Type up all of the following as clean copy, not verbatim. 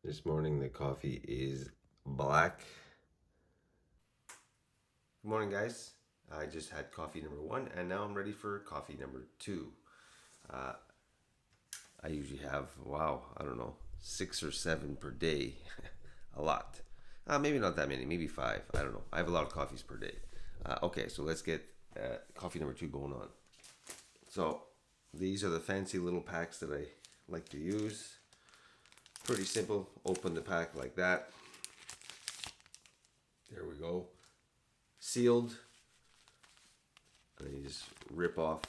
This morning the coffee is black. Good morning, guys. I just had coffee number one and now I'm ready for coffee number two. Uh, I usually have, wow, I don't know, 6 or 7 per day. A lot. Maybe not that many, maybe 5. I don't know. I have a lot of coffees per day. Okay, so let's get coffee number two going on. So these are the fancy little packs that I like to use. Pretty simple. Open the pack like that. There we go. Sealed. And then you just rip off.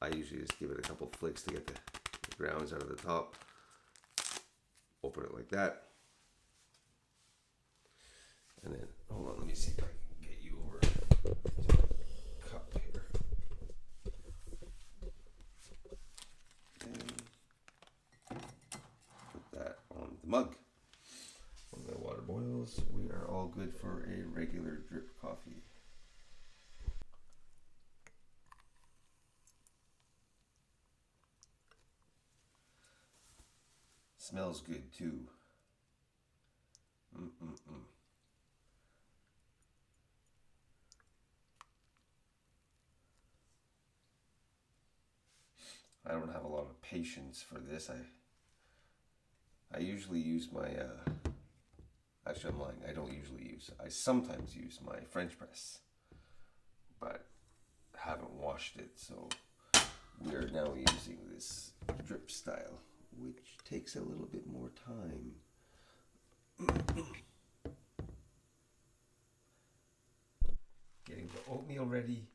I usually just give it a couple flicks to get the grounds out of the top. Open it like that. And then, hold on, let me see if I can get you over to a cup here. And put that on the mug. When the water boils, we are all good for a regular drip coffee. Smells good too. I don't have a lot of patience for this. I usually use my actually I'm lying. I don't usually use. I sometimes use my French press, but haven't washed it, so we are now using this drip style, which takes a little bit more time. Getting the oatmeal ready.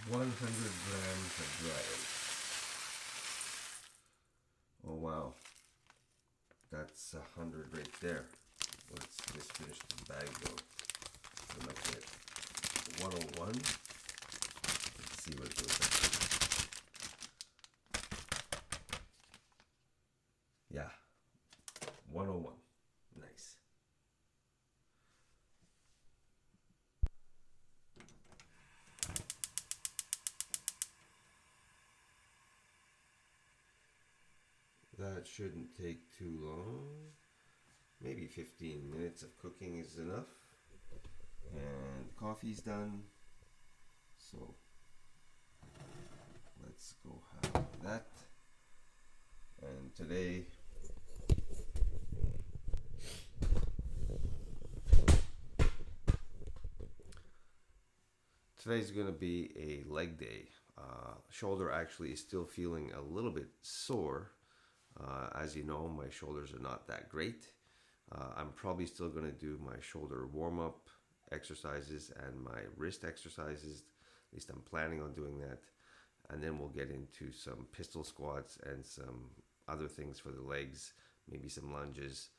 100 grams of dry oats. Oh wow, that's 100 right there. Let's just finish the bag though. How much it? 101. Let's see what it goes up to. Yeah, 101. Nice. That shouldn't take too long. Maybe 15 minutes of cooking is enough. And the coffee's done. So let's go have that. And today's going to be a leg day. Shoulder actually is still feeling a little bit sore. As you know, my shoulders are not that great. I'm probably still going to do my shoulder warm-up exercises and my wrist exercises. At least I'm planning on doing that. And then we'll get into some pistol squats and some other things for the legs, maybe some lunges.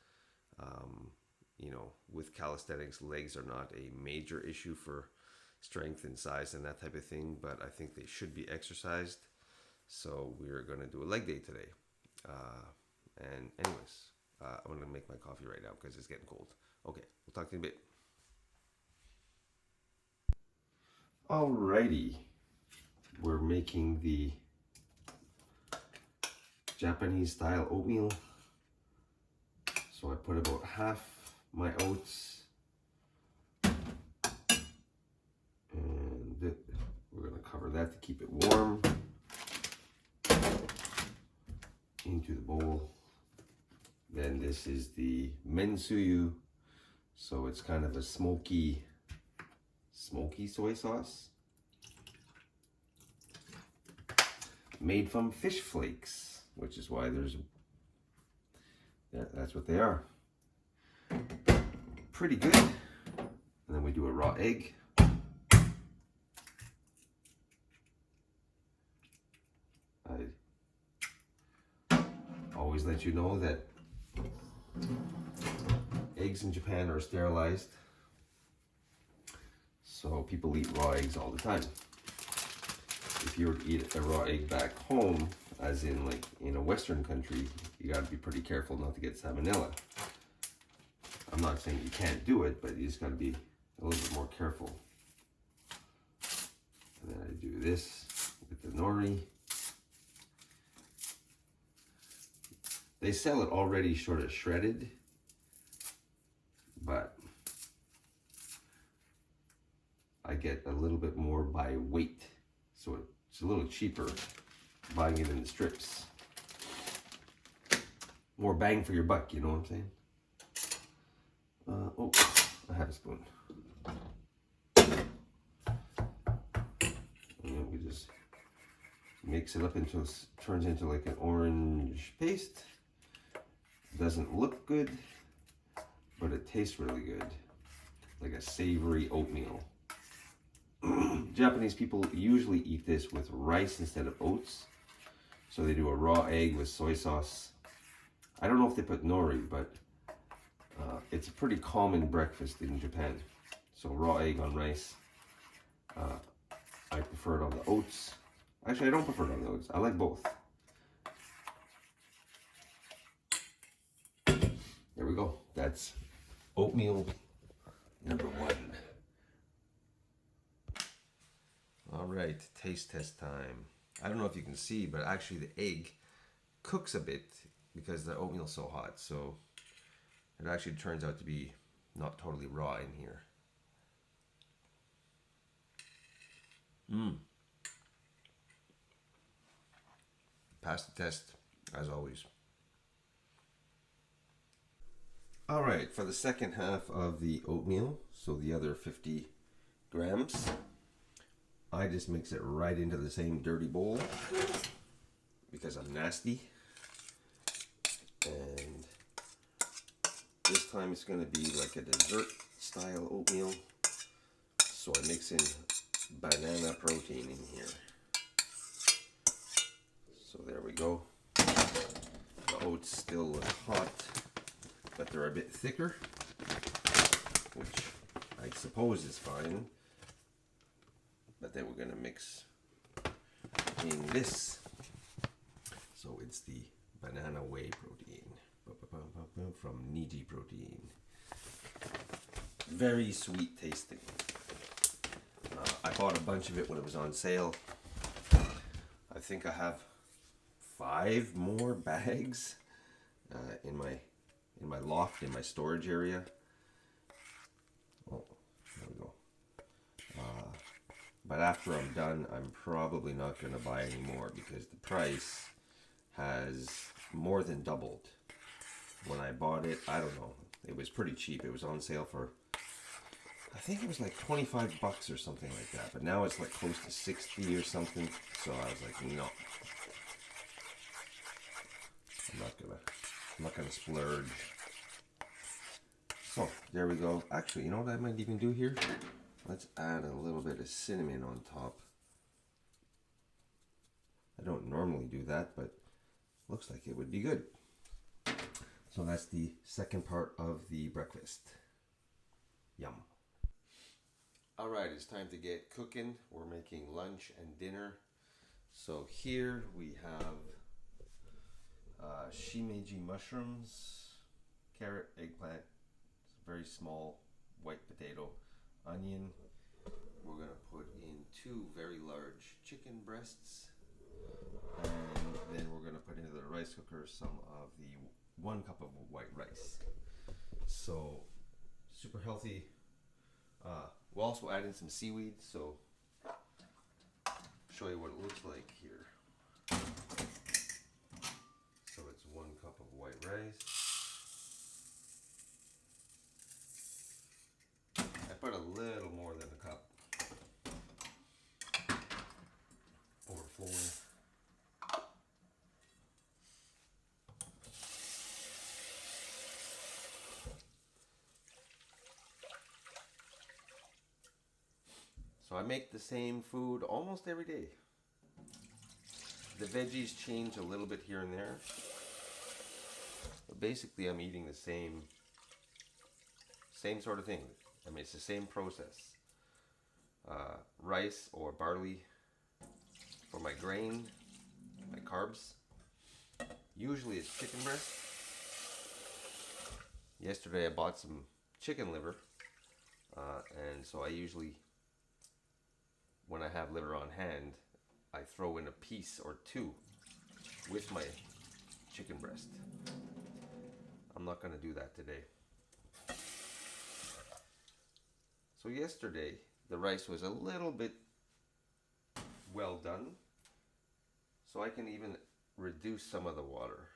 With calisthenics, legs are not a major issue for strength and size and that type of thing, but I think they should be exercised. So we're going to do a leg day today. And anyways, I'm going to make my coffee right now because it's getting cold. Okay, we'll talk to you in a bit. Alrighty, we're making the Japanese style oatmeal. So I put about half my oats, and we're going to cover that to keep it warm, into the bowl. Then this is the mensuyu, so it's kind of a smoky soy sauce made from fish flakes, which is why that's what they are. Pretty good. And then we do a raw egg. I always let you know that eggs in Japan are sterilized, so people eat raw eggs all the time. If you were to eat a raw egg back home, as in like in a Western country, you got to be pretty careful not to get salmonella. I'm not saying you can't do it, but you just got to be a little bit more careful. And then I do this with the nori. They sell it already sort of shredded, but I get a little bit more by weight, so it's a little cheaper buying it in the strips. More bang for your buck, you know what I'm saying? Oh, I have a spoon. And we just mix it up until it turns into like an orange paste. Doesn't look good, but it tastes really good. Like a savory oatmeal. Japanese people usually eat this with rice instead of oats. So they do a raw egg with soy sauce. I don't know if they put nori, but it's a pretty common breakfast in Japan. So raw egg on rice. I prefer it on the oats. Actually, I don't prefer it on the oats. I like both. There we go. That's oatmeal number 1. All right, taste test time. I don't know if you can see, but actually the egg cooks a bit because the oatmeal's so hot. So it actually turns out to be not totally raw in here. Pass the test, as always. All right, for the second half of the oatmeal, so the other 50 grams, I just mix it right into the same dirty bowl because I'm nasty. And this time it's going to be like a dessert style oatmeal. So I mix in banana protein in here. So there we go. The oats still look hot, but they're a bit thicker, which I suppose is fine. But then we're going to mix in this. So it's the banana whey protein from Niji Protein. Very sweet tasting. I bought a bunch of it when it was on sale. I think I have 5 more bags in my loft, in my storage area. Oh, there we go. But after I'm done, I'm probably not going to buy any more because the price has more than doubled. When I bought it, I don't know, it was pretty cheap. It was on sale for, I think it was like 25 bucks or something like that. But now it's like close to 60 or something. So I was like, no. I'm not gonna splurge. So there we go. Actually, you know what I might even do here? Let's add a little bit of cinnamon on top. I don't normally do that, but looks like it would be good. So that's the second part of the breakfast. Yum. All right, it's time to get cooking. We're making lunch and dinner. So here we have shimeji mushrooms, carrot, eggplant, very small white potato, onion. We're gonna put in 2 very large chicken breasts, and then we're gonna put into the rice cooker some of the 1 cup of white rice. So super healthy. We'll also add in some seaweed, so show you what it looks like here. So it's 1 cup of white rice. I put a little more than a cup. Overflowing. So I make the same food almost every day. The veggies change a little bit here and there. But basically I'm eating the same sort of thing. I mean, it's the same process. Rice or barley for my grain, my carbs. Usually it's chicken breast. Yesterday I bought some chicken liver. And so I usually, when I have liver on hand, I throw in a piece or 2 with my chicken breast. I'm not going to do that today. So yesterday, the rice was a little bit well done. So I can even reduce some of the water,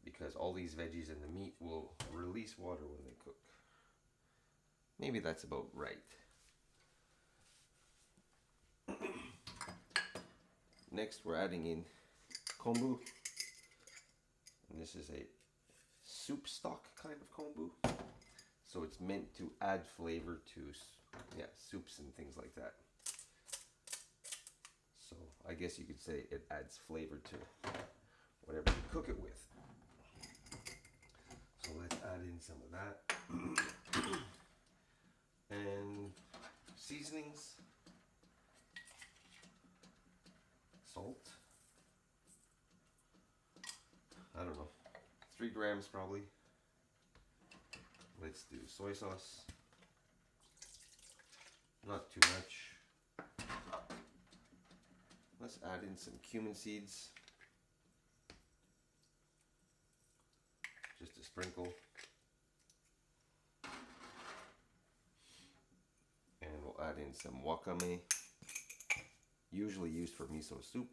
because all these veggies and the meat will release water when they cook. Maybe that's about right. Next, we're adding in kombu. And this is a soup stock kind of kombu. So it's meant to add flavor to soups and things like that. So I guess you could say it adds flavor to whatever you cook it with. So let's add in some of that. And seasonings. Salt. I don't know. 3 grams probably. Let's do soy sauce. Not too much. Let's add in some cumin seeds. Just a sprinkle. And we'll add in some wakame, usually used for miso soup.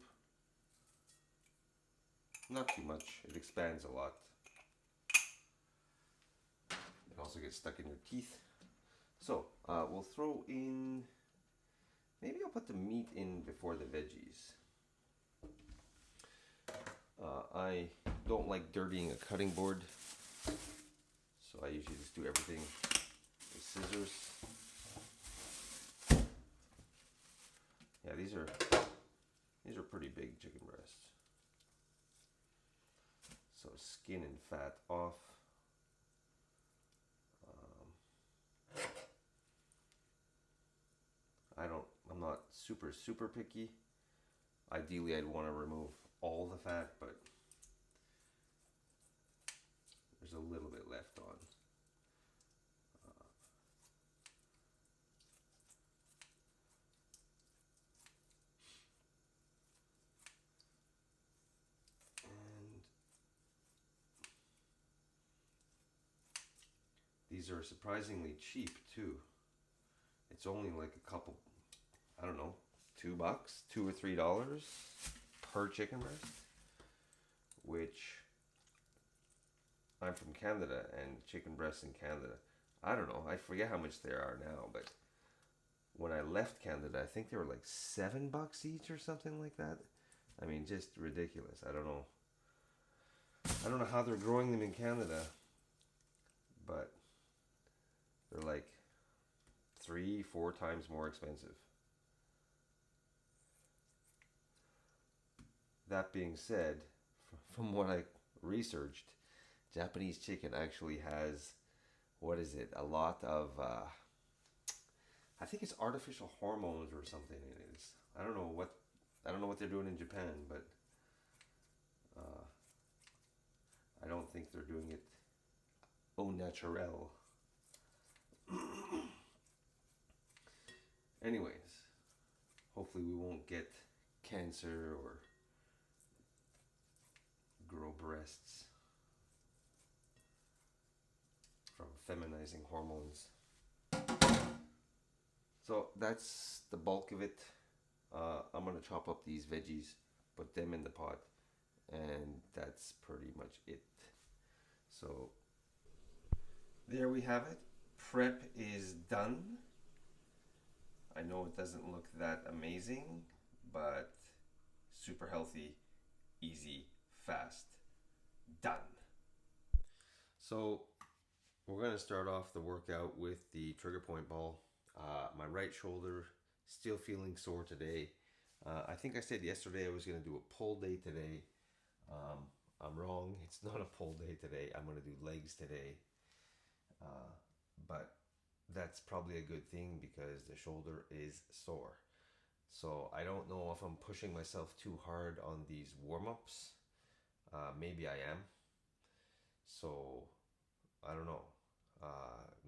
Not too much, it expands a lot. It also gets stuck in your teeth. So we'll throw in, maybe I'll put the meat in before the veggies. I don't like dirtying a cutting board, so I usually just do everything with scissors. Yeah, these are pretty big chicken breasts. So skin and fat off. I'm not super picky. Ideally, I'd want to remove all the fat, but there's a little bit left on. And these are surprisingly cheap too. It's only like a couple, I don't know, $2, $2 or $3 per chicken breast, which I'm from Canada, and chicken breasts in Canada, I don't know, I forget how much they are now, but when I left Canada, I think they were like $7 each or something like that. I mean, just ridiculous. I don't know how they're growing them in Canada, but they're like 3-4 times more expensive. That being said, from what I researched, Japanese chicken actually has, what is it, a lot of, I think it's artificial hormones or something in it. I don't know what they're doing in Japan, but I don't think they're doing it au naturel. Anyways, hopefully we won't get cancer or grow breasts from feminizing hormones. So that's the bulk of it. I'm gonna chop up these veggies, put them in the pot, and that's pretty much it. So there we have it. Prep is done. I know it doesn't look that amazing, but super healthy, easy, fast, done. So we're gonna start off the workout with the trigger point ball. My right shoulder still feeling sore today. I think I said yesterday I was gonna do a pull day today. I'm wrong. It's not a pull day today. I'm gonna do legs today. But that's probably a good thing because the shoulder is sore. So I don't know if I'm pushing myself too hard on these warm-ups. Maybe I am. So I don't know.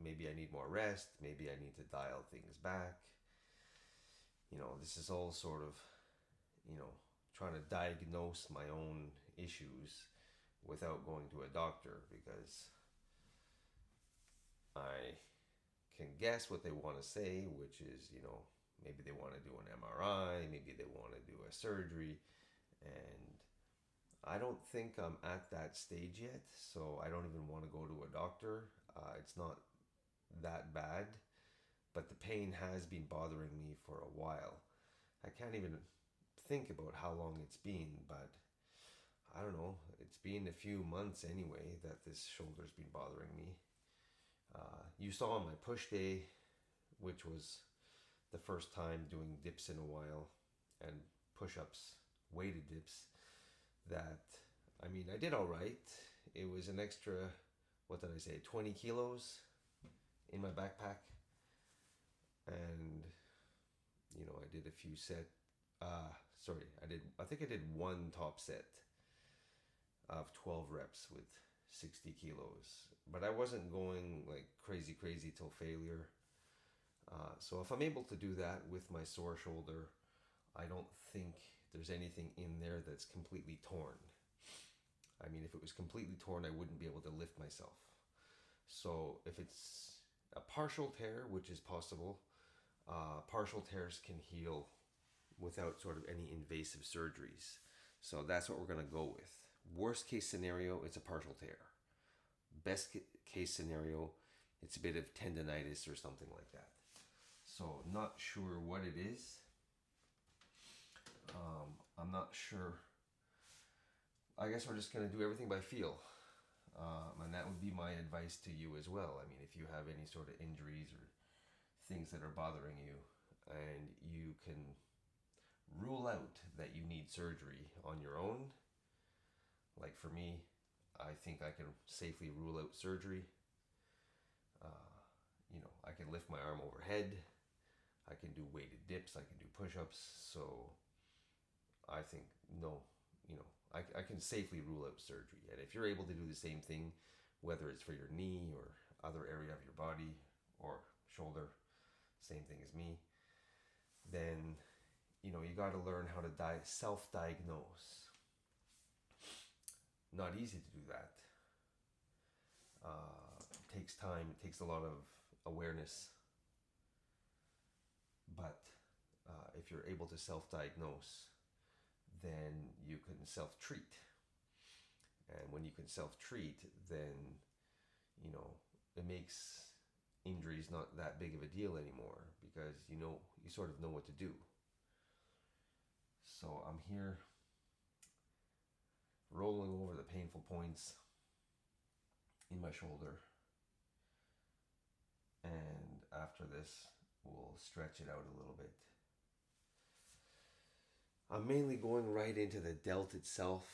Maybe I need more rest. Maybe I need to dial things back. This is all sort of, trying to diagnose my own issues without going to a doctor, because I can guess what they want to say, which is, maybe they want to do an MRI, maybe they want to do a surgery, and I don't think I'm at that stage yet, so I don't even want to go to a doctor. It's not that bad, but the pain has been bothering me for a while. I can't even think about how long it's been, but I don't know. It's been a few months anyway that this shoulder's been bothering me. You saw on my push day, which was the first time doing dips in a while and push ups, weighted dips, that I did all right. It was an extra, what did I say, 20 kilos in my backpack. And, I did a few I think I did one top set of 12 reps with 60 kilos. But I wasn't going like crazy till failure. So if I'm able to do that with my sore shoulder, I don't think there's anything in there that's completely torn. If it was completely torn, I wouldn't be able to lift myself. So if it's a partial tear, which is possible, partial tears can heal without sort of any invasive surgeries. So that's what we're going to go with. Worst case scenario, it's a partial tear. Best case scenario, it's a bit of tendonitis or something like that. So not sure what it is. I'm not sure. I guess we're just going to do everything by feel. And that would be my advice to you as well. If you have any sort of injuries or things that are bothering you, and you can rule out that you need surgery on your own, like for me, I think I can safely rule out surgery. I can lift my arm overhead. I can do weighted dips. I can do push-ups. So I think, no, I can safely rule out surgery. And if you're able to do the same thing, whether it's for your knee or other area of your body or shoulder, same thing as me, then, you got to learn how to self-diagnose. Not easy to do that. It takes time. It takes a lot of awareness. But if you're able to self-diagnose, then you can self-treat. And when you can self-treat, then, it makes injuries not that big of a deal anymore, because you sort of know what to do. So I'm here rolling over the painful points in my shoulder, and after this we'll stretch it out a little bit. I'm mainly going right into the delt itself,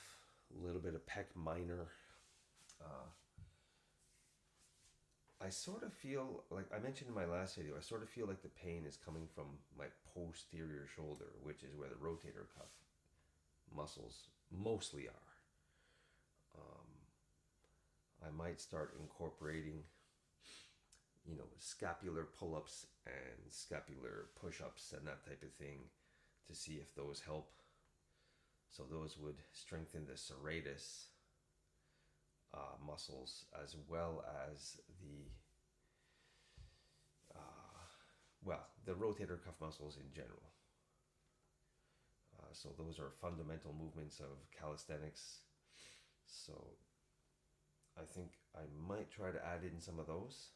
a little bit of pec minor. I sort of feel like I mentioned in my last video, I sort of feel like the pain is coming from my posterior shoulder, which is where the rotator cuff muscles mostly are. I might start incorporating, scapular pull-ups and scapular push-ups and that type of thing to see if those help. So those would strengthen the serratus muscles, as well as the rotator cuff muscles in general. So those are fundamental movements of calisthenics. So I think I might try to add in some of those.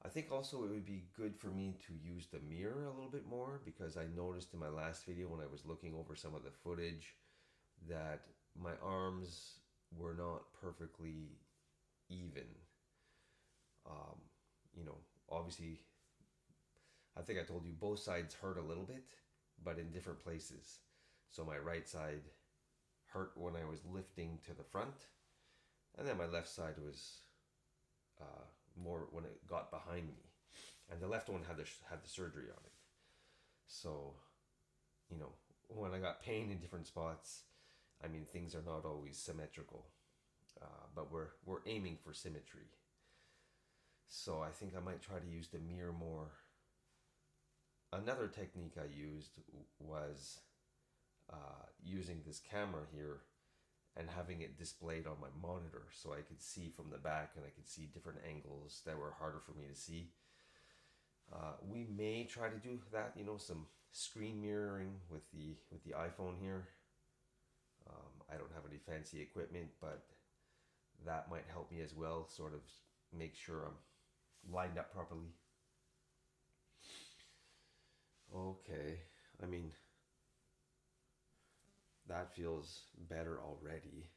I think also it would be good for me to use the mirror a little bit more, because I noticed in my last video when I was looking over some of the footage that my arms were not perfectly even. Obviously, I think I told you both sides hurt a little bit, but in different places. So my right side hurt when I was lifting to the front, and then my left side was more when it got behind me, and the left one had the surgery on it. So, when I got pain in different spots, things are not always symmetrical, but we're aiming for symmetry. So I think I might try to use the mirror more. Another technique I used was using this camera here and having it displayed on my monitor so I could see from the back and I could see different angles that were harder for me to see. We may try to do that, some screen mirroring with the iPhone here. I don't have any fancy equipment, but that might help me as well, sort of make sure I'm lined up properly. Okay, I mean, that feels better already.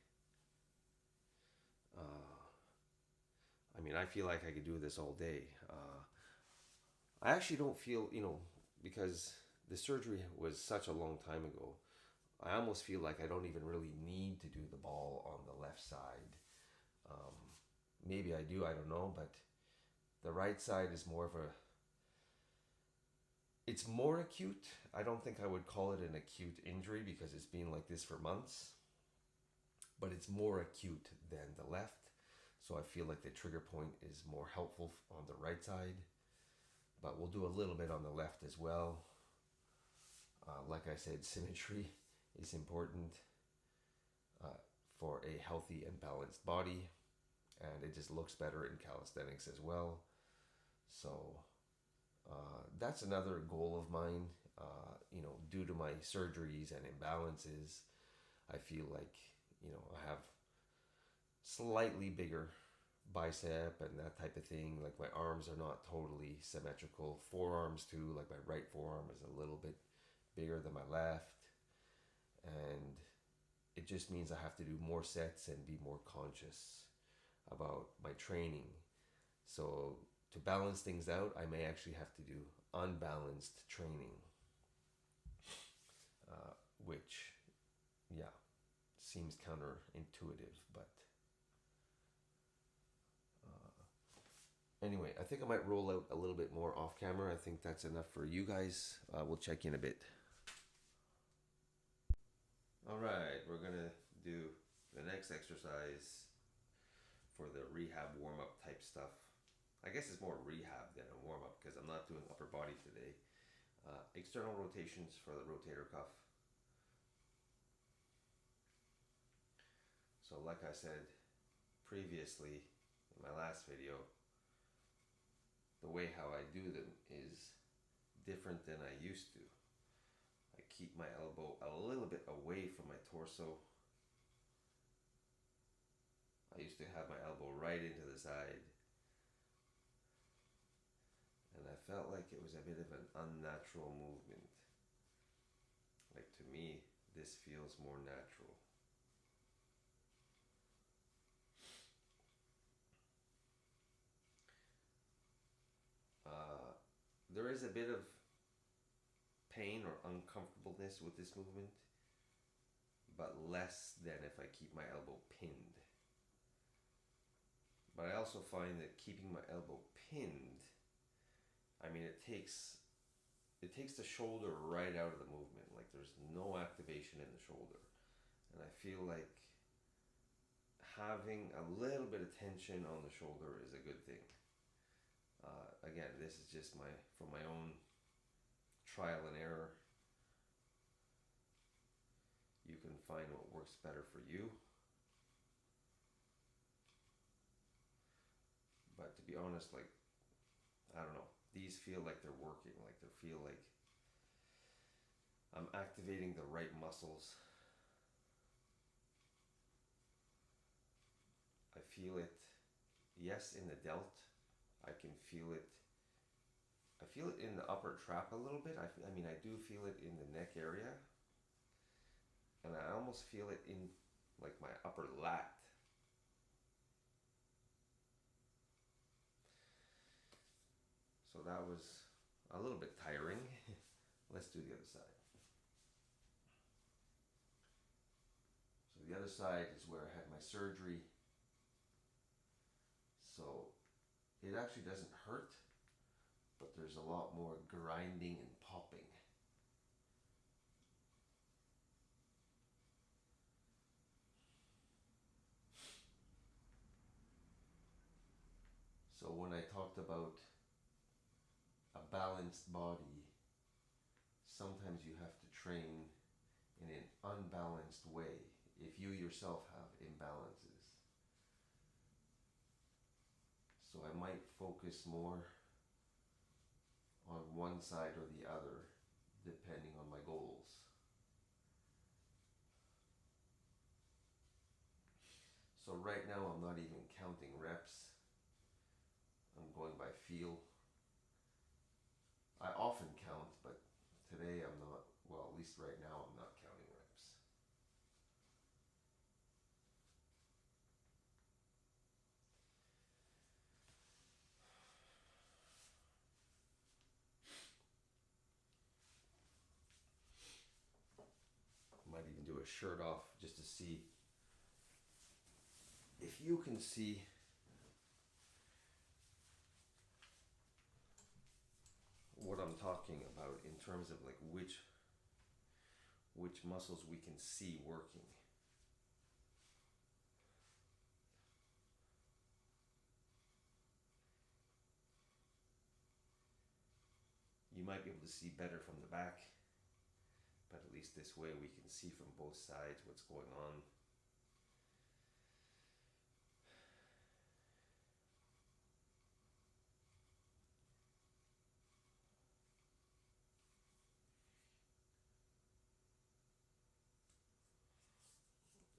I mean, I feel like I could do this all day. I actually don't feel, because the surgery was such a long time ago, I almost feel like I don't even really need to do the ball on the left side. Maybe I do, I don't know, but the right side is more of a, it's more acute. I don't think I would call it an acute injury because it's been like this for months, but it's more acute than the left. So I feel like the trigger point is more helpful on the right side, but we'll do a little bit on the left as well. Like I said, symmetry is important for a healthy and balanced body, and it just looks better in calisthenics as well. So that's another goal of mine. Due to my surgeries and imbalances, I feel like, I have slightly bigger bicep and that type of thing. Like my arms are not totally symmetrical. Forearms too, like my right forearm is a little bit bigger than my left. And it just means I have to do more sets and be more conscious about my training. So to balance things out, I may actually have to do unbalanced training, which, yeah, seems counterintuitive, but anyway, I think I might roll out a little bit more off camera. I think that's enough for you guys. We'll check in a bit. All right, we're gonna do the next exercise for the rehab warm-up type stuff. I guess it's more rehab than a warm-up because I'm not doing upper body today. External rotations for the rotator cuff. So like I said previously in my last video, the way how I do them is different than I used to. I keep my elbow a little bit away from my torso. I used to have my elbow right into the side, and I felt like it was a bit of an unnatural movement. Like, to me, this feels more natural. There is a bit of pain or uncomfortableness with this movement, but less than if I keep my elbow pinned. But I also find that keeping my elbow pinned, I mean, it takes the shoulder right out of the movement. Like, there's no activation in the shoulder, and I feel like having a little bit of tension on the shoulder is a good thing. Again, this is just from my own trial and error. You can find what works better for you. But to be honest, like, I don't know, these feel like they're working, like they feel like I'm activating the right muscles. I feel it, yes, in the delt. I can feel it. I feel it in the upper trap a little bit. I mean, I do feel it in the neck area. And I almost feel it in like my upper lat. So that was a little bit tiring. Let's do the other side. So the other side is where I had my surgery. So it actually doesn't hurt, but there's a lot more grinding and popping. So when I talked about a balanced body, sometimes you have to train in an unbalanced way if you yourself have imbalances. So I might focus more on one side or the other depending on my goals. So right now I'm not even counting reps. I'm going by feel. I often count, but today I'm not. Well, at least right now I'm not counting reps. Might even do a shirt off just to see if you can see what I'm talking about in terms of like which muscles we can see working. You might be able to see better from the back, but at least this way we can see from both sides what's going on.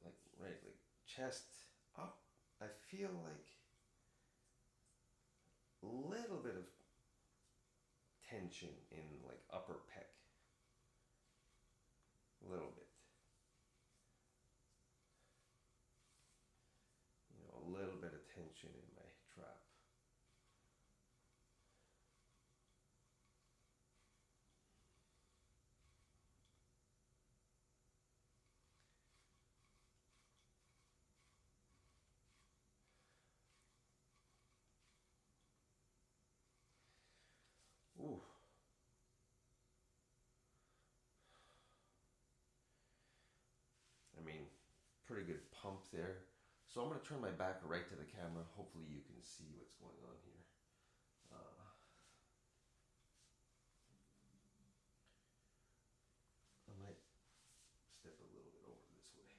Like, right, like chest up, I feel like a little bit of tension in like upper pec. A little bit. You know, a little bit of tension in my trap. Ooh. I mean, pretty good pump there. So I'm going to turn my back right to the camera. Hopefully you can see what's going on here. I might step a little bit over this way.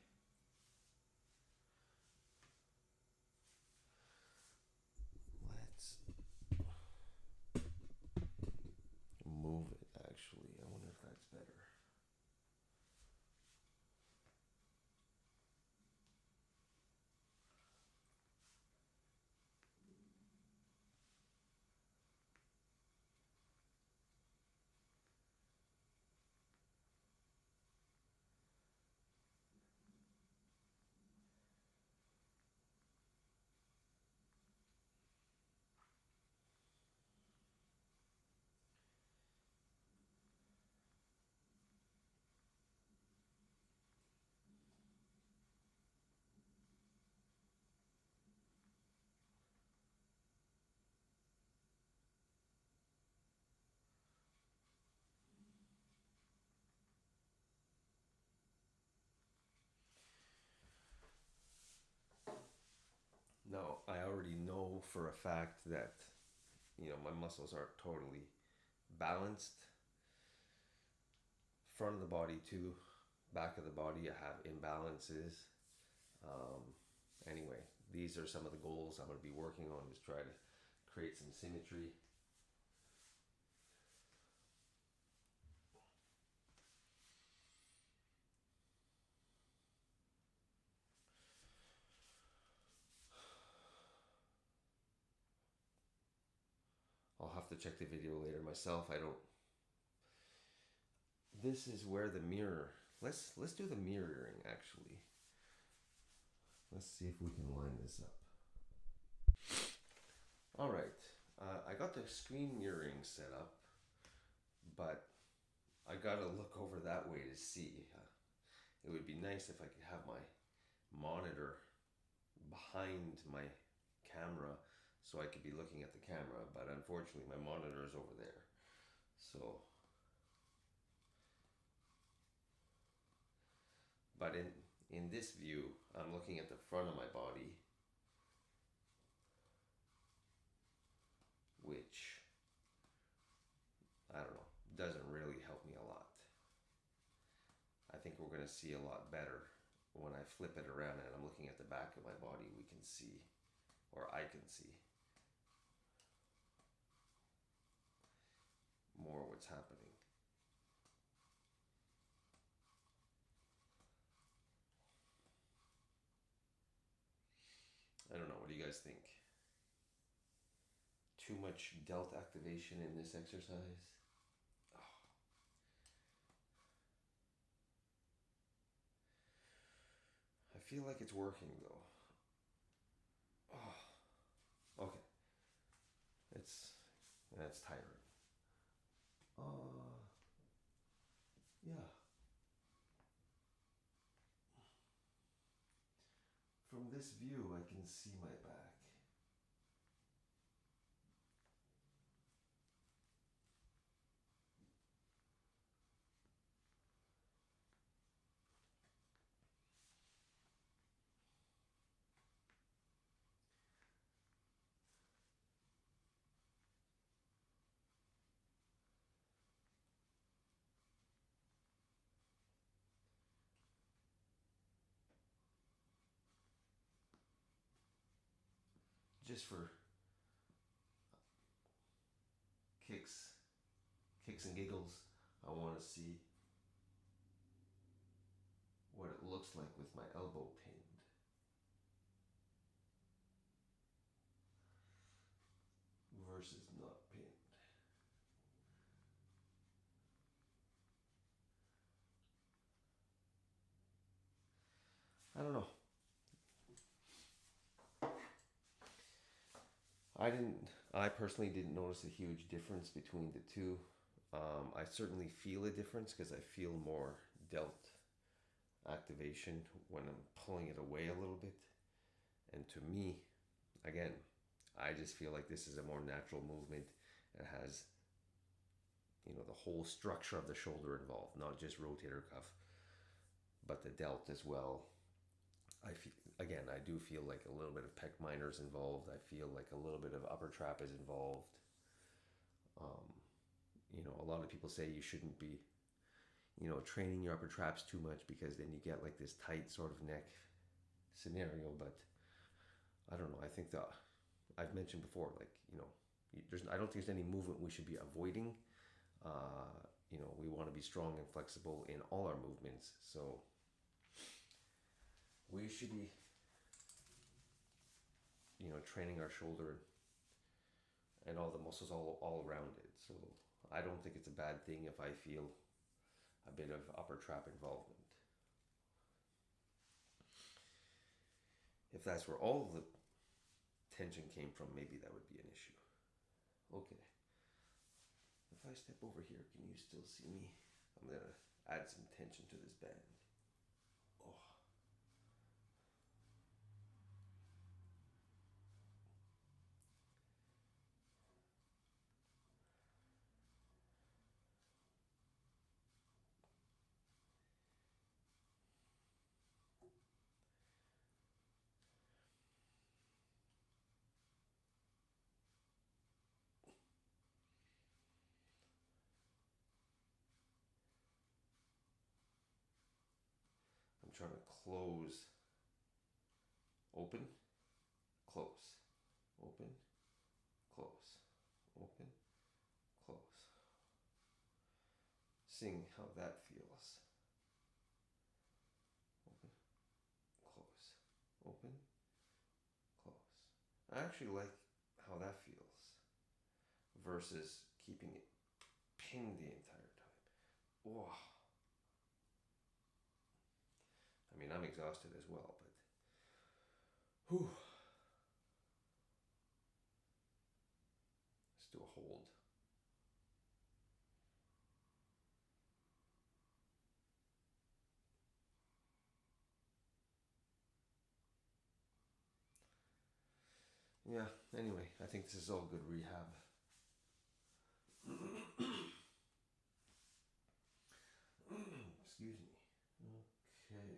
Let's move it actually. I wonder if that's better. No, I already know for a fact that, you know, my muscles are totally balanced. Front of the body too, back of the body I have imbalances. Anyway, these are some of the goals I'm going to be working on, is try to create some symmetry. I'll have to check the video later myself. I don't. This is where the mirror. Let's do the mirroring actually. Let's see if we can line this up. All right, I got the screen mirroring set up, but I gotta look over that way to see. It would be nice if I could have my monitor behind my camera so I could be looking at the camera, but unfortunately my monitor is over there. So, but in this view, I'm looking at the front of my body, which, I don't know, doesn't really help me a lot. I think we're going to see a lot better when I flip it around and I'm looking at the back of my body, we can see, or I can see, more what's happening. I don't know. What do you guys think? Too much delt activation in this exercise? I feel like it's working though. Okay. That's tiring. Yeah. From this view, I can see my back. Just for kicks, kicks and giggles, I want to see what it looks like with my elbow pinned. Versus not pinned. I don't know. I personally didn't notice a huge difference between the two. I certainly feel a difference because I feel more delt activation when I'm pulling it away a little bit. And to me, again, I just feel like this is a more natural movement. It has, the whole structure of the shoulder involved, not just rotator cuff, but the delt as well. I feel, again, I do feel like a little bit of pec minors involved. I feel like a little bit of upper trap is involved. A lot of people say you shouldn't be, training your upper traps too much because then you get like this tight sort of neck scenario. But I don't know. I think that I've mentioned before, like, I don't think there's any movement we should be avoiding. We want to be strong and flexible in all our movements. So we should be, training our shoulder and all the muscles all around it. So I don't think it's a bad thing if I feel a bit of upper trap involvement. If that's where all the tension came from, maybe that would be an issue. Okay. If I step over here, can you still see me? I'm going to add some tension to this band. Oh. I'm trying to close, open, close, open, close, open, close. Seeing how that feels. Open, close, open, close. I actually like how that feels versus keeping it pinned the entire time. Oh. I mean, I'm exhausted as well, but whew. Let's do a hold. Yeah, anyway, I think this is all good rehab. Excuse me. Okay.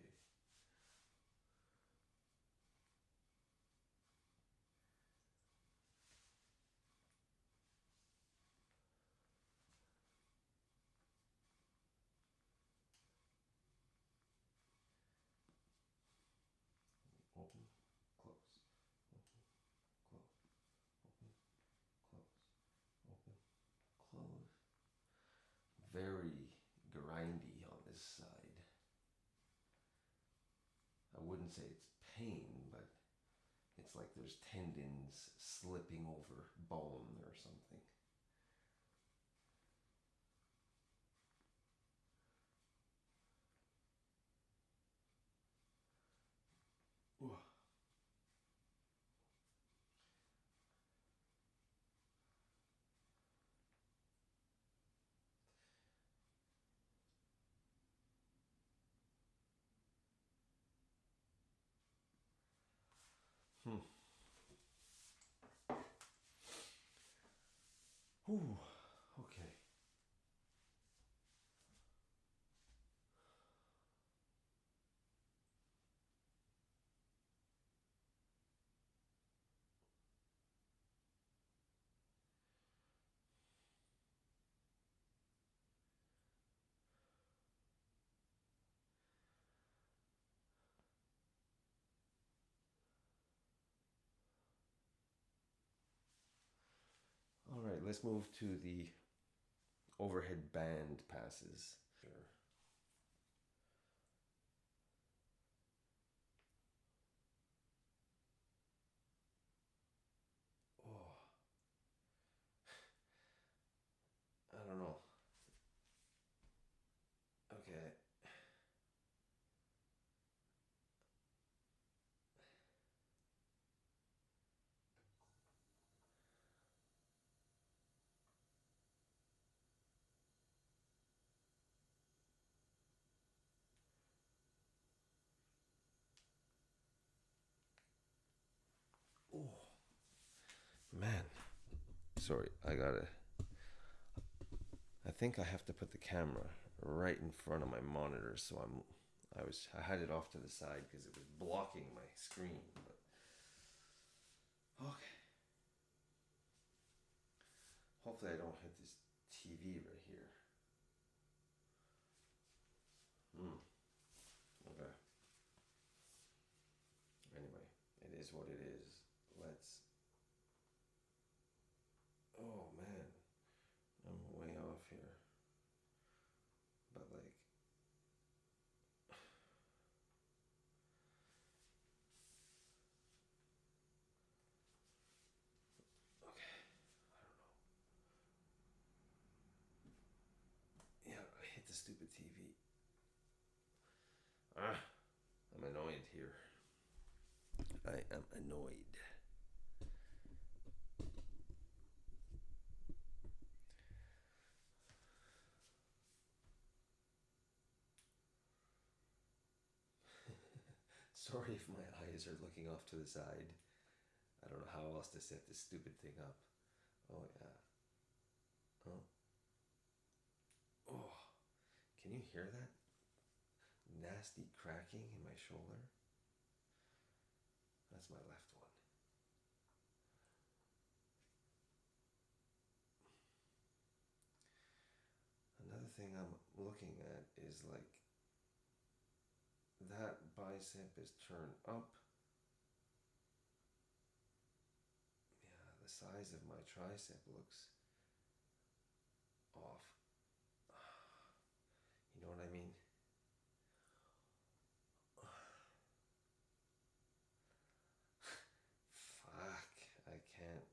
wouldn't say it's pain, but it's like there's tendons slipping over bone or something. Ooh. Hmm. Ooh. Okay. All right, let's move to the overhead band passes. Sure. Oh, I don't know. Okay. Oh, man. Sorry, I think I have to put the camera right in front of my monitor, so I had it off to the side because it was blocking my screen. But okay, hopefully I don't hit this TV right here. Hmm. Okay. Anyway, it is what it is. Let's. Oh man, I'm way off here. But like, okay, I don't know. Yeah, I hit the stupid TV. Ah, I'm annoyed here. I am annoyed. Sorry if my eyes are looking off to the side. I don't know how else to set this stupid thing up. Oh yeah. Oh. Oh. Can you hear that nasty cracking in my shoulder? That's my left one. Another thing I'm looking at is like that bicep is turned up. Yeah, the size of my tricep looks off. You know what I mean? Fuck, I can't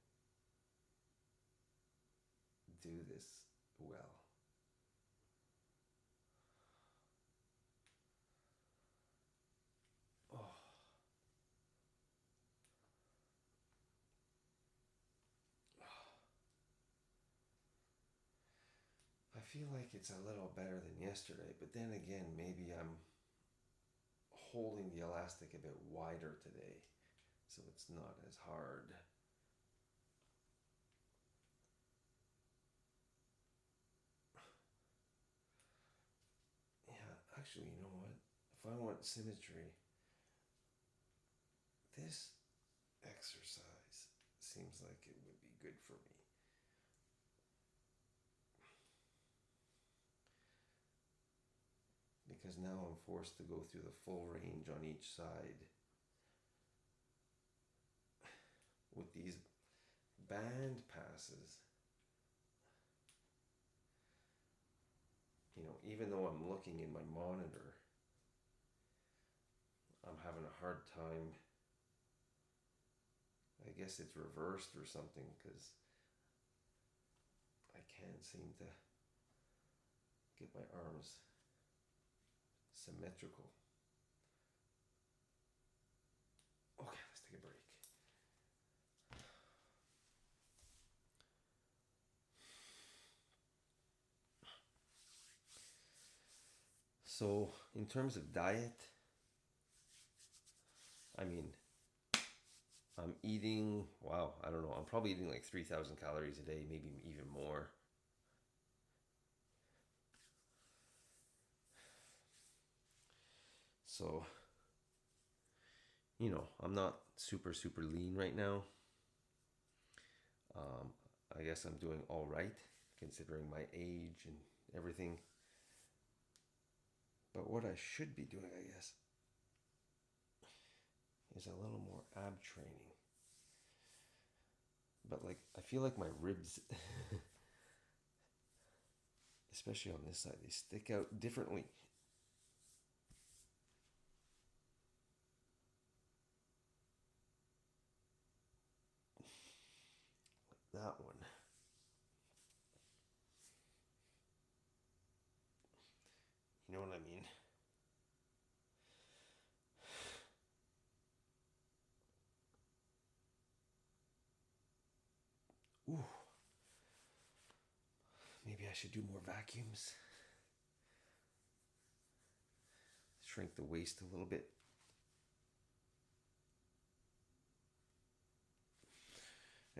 do this well. Oh, I feel like it's a little better than yesterday, but then again, maybe I'm holding the elastic a bit wider today, so it's not as hard. Yeah, actually, you know what? If I want symmetry, this exercise seems like it would be good for me. Because now I'm forced to go through the full range on each side with these band passes. You know, even though I'm looking in my monitor, I'm having a a hard time. I guess it's reversed or something because I can't seem to get my arms symmetrical. Okay, let's take a break. So, in terms of diet, I mean, I'm eating, wow, I don't know, I'm probably eating like 3,000 calories a day, maybe even more. So, I'm not super, super lean right now. Um, I guess I'm doing all right considering my age and everything. But what I should be doing, I guess, is a little more ab training. But like, I feel like my ribs, especially on this side, they stick out differently. That one. You know what I mean? Ooh. Maybe I should do more vacuums. Shrink the waist a little bit.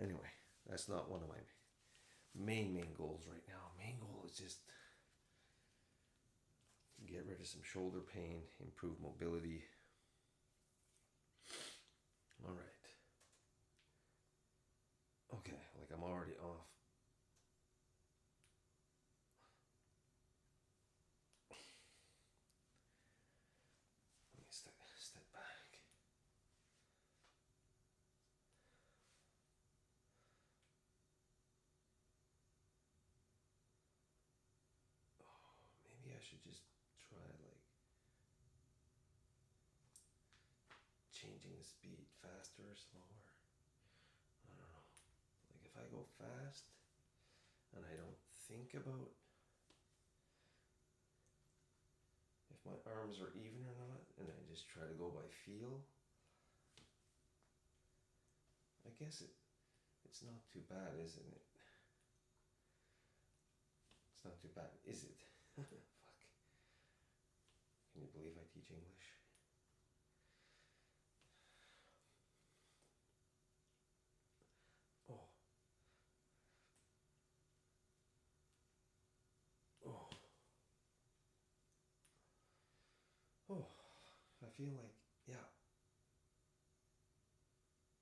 Anyway, that's not one of my main goals right now. Main goal is just get rid of some shoulder pain, improve mobility. All right. Okay, like I'm already off. Let me step back. Maybe I should just try like changing the speed faster or slower. I don't know. Like if I go fast and I don't think about if my arms are even or not, and I just try to go by feel, I guess it's not too bad, isn't it? It's not too bad, is it? Fuck. Can you believe I teach English? Oh. Oh. Oh. I feel like, yeah,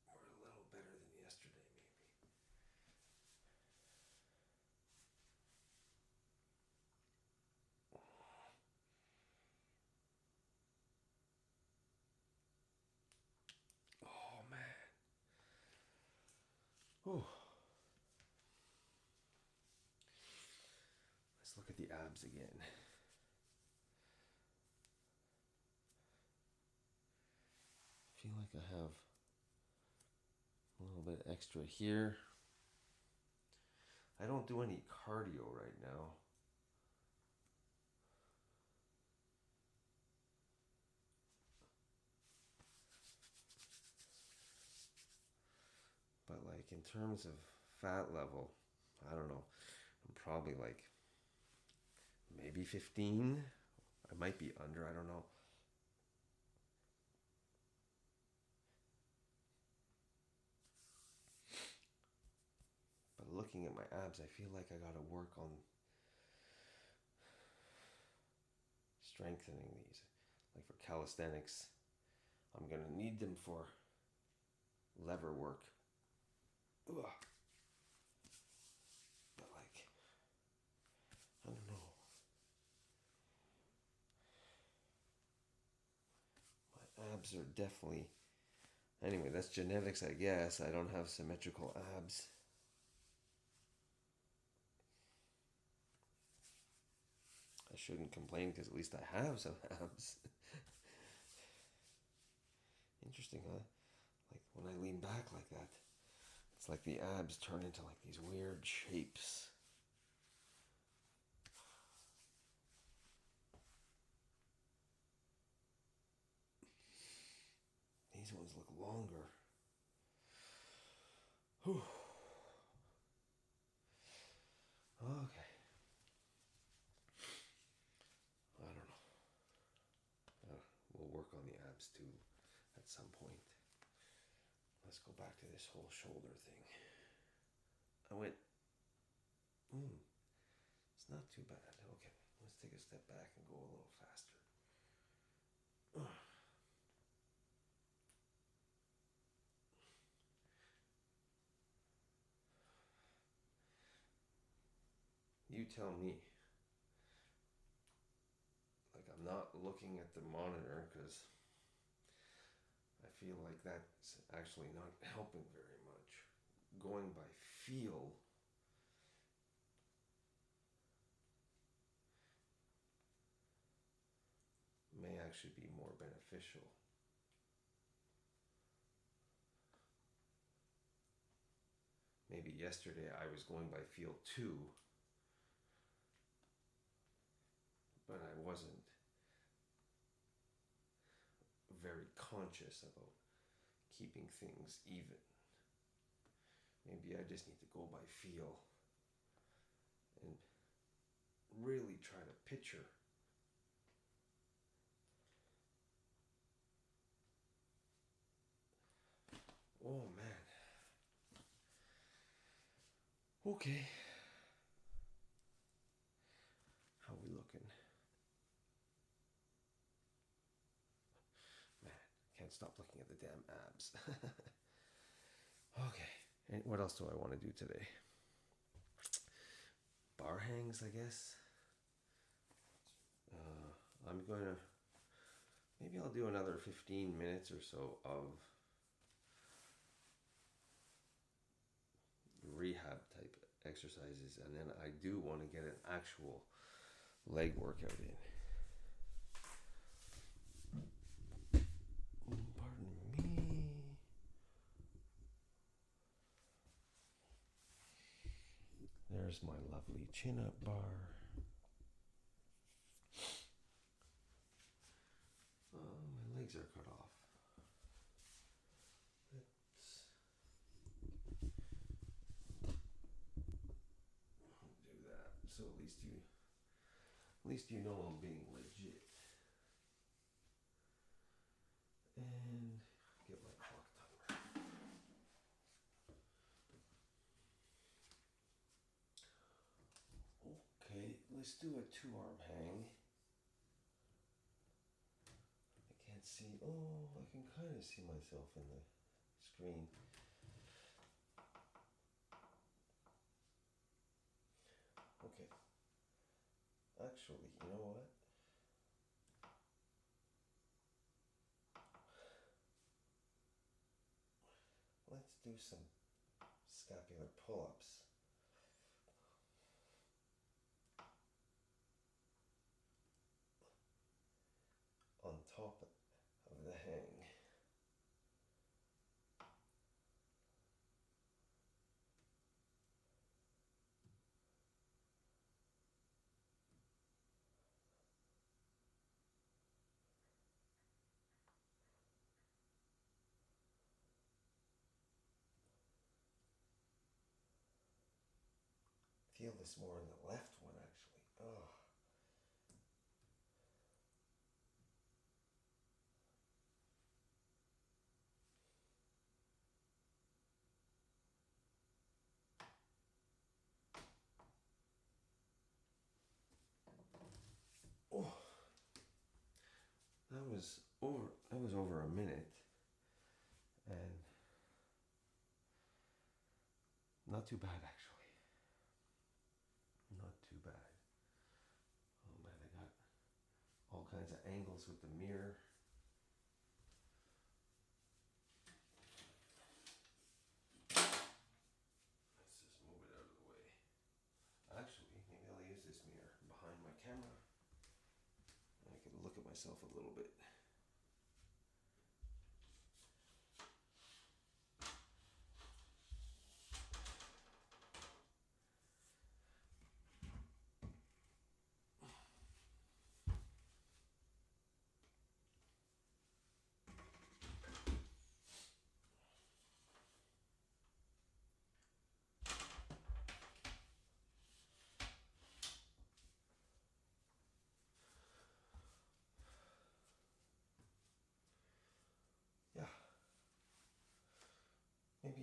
we're a little better than yesterday, maybe. Oh, man. Oh. Let's look at the abs again. I feel like I have a little bit extra here. I don't do any cardio right now. But like in terms of fat level, I don't know. I'm probably like maybe 15. I might be under, I don't know. But looking at my abs, I feel like I gotta work on strengthening these. Like for calisthenics, I'm gonna need them for lever work. Ugh. But like, I don't know. My abs are definitely. Anyway, that's genetics, I guess. I don't have symmetrical abs. I shouldn't complain because at least I have some abs. Interesting, huh? Like when I lean back like that, it's like the abs turn into like these weird shapes. These ones look longer. Whew. Okay. I don't know. We'll work on the abs too at some point. Let's go back to this whole shoulder thing. I went, it's not too bad. Okay, let's take a step back and go a little faster. You tell me. Like, I'm not looking at the monitor because I feel like that's actually not helping very much. Going by feel may actually be more beneficial. Maybe yesterday I was going by feel too, but I wasn't very conscious about keeping things even. Maybe I just need to go by feel and really try to picture. Oh man. Okay. How we looking? Man, can't stop looking at the damn abs. Okay. And what else do I want to do today? Bar hangs, I guess. I'm going to. Maybe I'll do another 15 minutes or so of rehab type exercises, and then I do want to get an actual leg workout in. Pardon me. There's my lovely chin up bar. Oh, my legs are cut off. Let's do that. So at least you know I'm being legit. And get my clock timer. Okay, let's do a 2-arm hang. I can't see. Oh, I can kind of see myself in the screen. Okay. Actually, you know what? Let's do some scapular pull-ups. On top of the hang. Feel this more in the left one, actually. Oh. Oh. That was over a minute. And not too bad, actually. Not too bad. Oh man, I got all kinds of angles with the mirror. Let's just move it out of the way. Actually, maybe I'll use this mirror behind my camera. I can look at myself a little bit.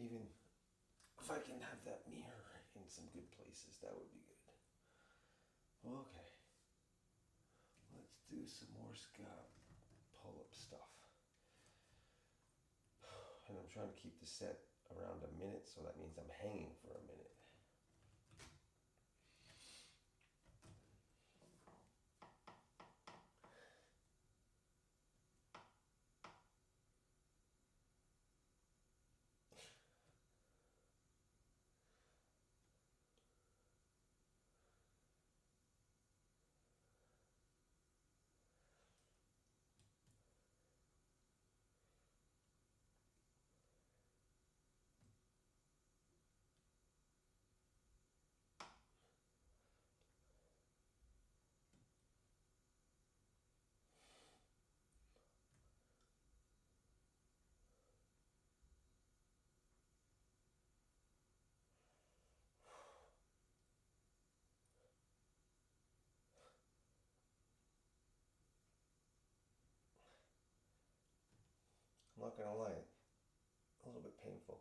even if I can have that mirror in some good places, that would be good. Okay. Let's do some more scap pull-up stuff. And I'm trying to keep the set around a minute, so that means I'm hanging for a minute. I'm not gonna lie, a little bit painful.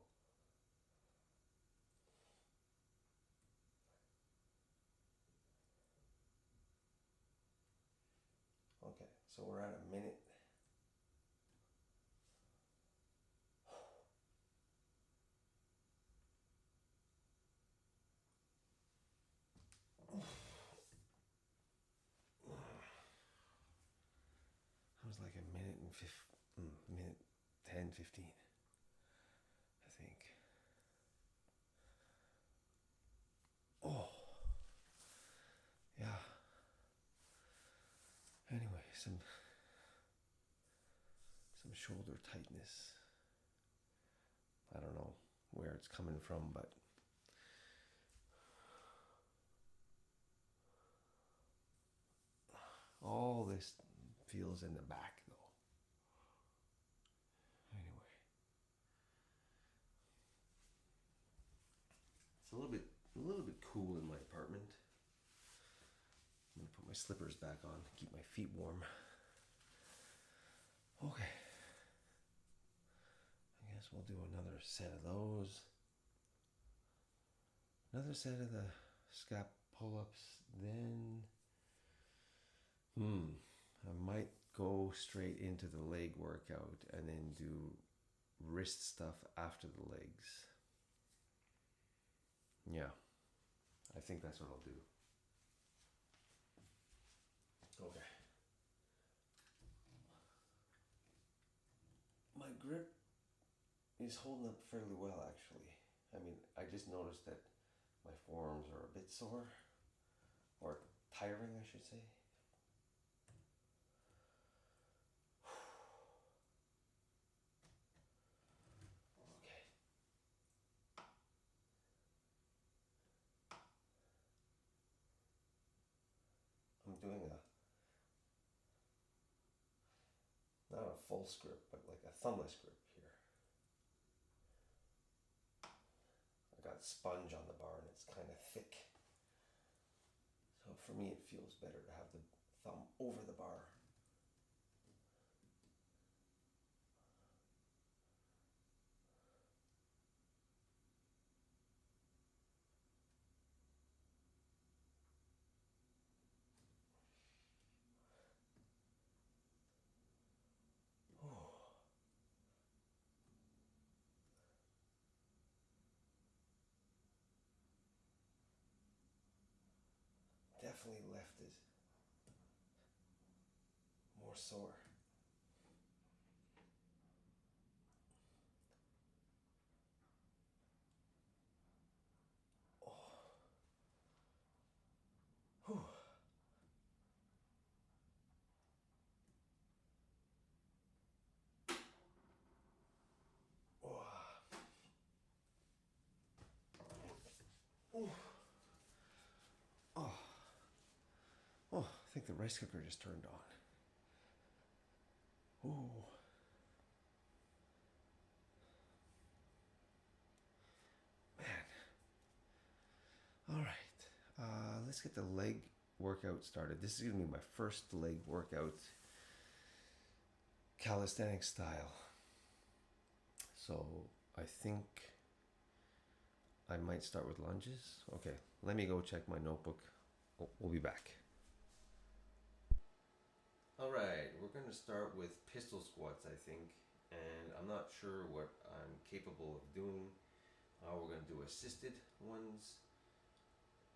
Okay, so we're at a minute. That was like a minute and minute 10, 15, I think. Oh, yeah. Anyway, some shoulder tightness. I don't know where it's coming from, but all this feels in the back though. Anyway, it's a little bit cool in my apartment. I'm gonna put my slippers back on, keep my feet warm. Okay. I guess we'll do another set of those. Another set of the scap pull-ups, then I might go straight into the leg workout and then do wrist stuff after the legs. Yeah, I think that's what I'll do. Okay. My grip is holding up fairly well, actually. I mean, I just noticed that my forearms are a bit sore, or tiring, I should say. Okay. I'm doing not a full grip, but like a thumbless grip here. I got sponge on the bar and it's kind of thick. So for me, it feels better to have the thumb over the bar. Definitely left is more sore. Oh. Whew. Oh. Oh. Oh. Oh, I think the rice cooker just turned on. Oh. Man. All right. Let's get the leg workout started. This is going to be my first leg workout, calisthenics style. So I think I might start with lunges. Okay, let me go check my notebook. We'll be back. All right, we're going to start with pistol squats, I think, and I'm not sure what I'm capable of doing. We're going to do assisted ones,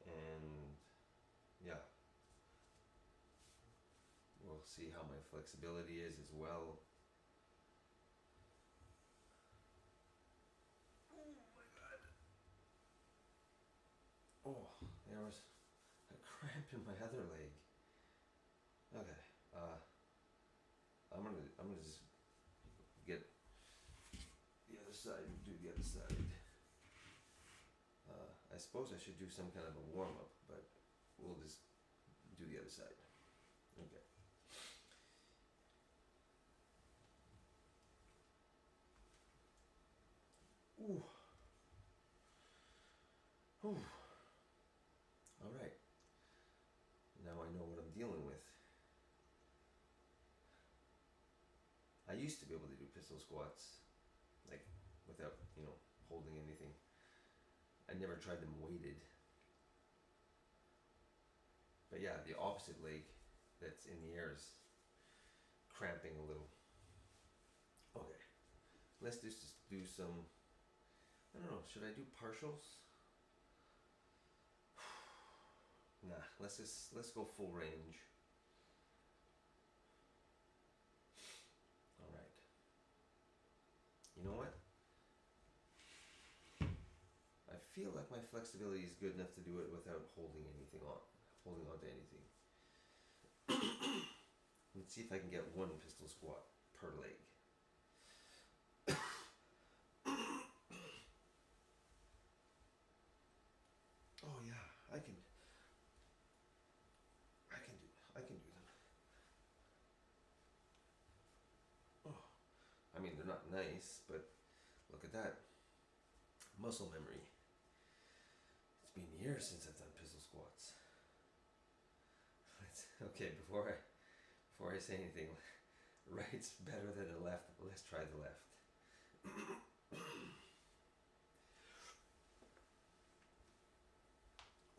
and yeah, we'll see how my flexibility is as well. Oh my god. Oh, there was a cramp in my other leg. Okay, I'm gonna just get the other side and do the other side. I suppose I should do some kind of a warm up, but we'll just do the other side. Okay. Ooh. Ooh. All right. Now I know what I'm dealing with. I used to be able to do pistol squats, like without, holding anything. I never tried them weighted. But yeah, the opposite leg that's in the air is cramping a little. Okay. Let's just do some, I don't know, should I do partials? Nah, let's go full range. All right. You know what? I feel like my flexibility is good enough to do it without holding on to anything. Let's see if I can get one pistol squat per leg. Oh yeah, I can do them. Oh, I mean they're not nice, but look at that. Muscle memory. It's been years since I've done pistol squats. Okay, before I say anything, right's better than the left. Let's try the left.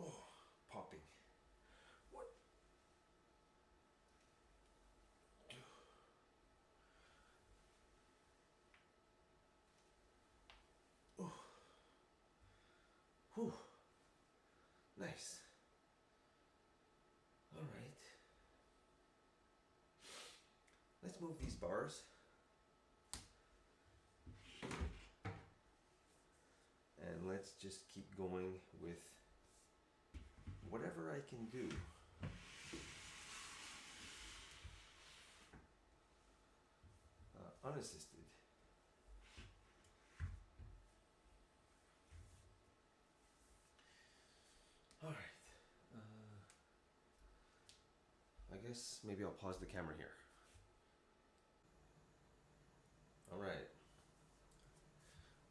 Oh, popping. One, two. Oh, whew. Nice. All right. Let's move these bars. And let's just keep going with whatever I can do. Unassisted. All right. I guess maybe I'll pause the camera here. All right.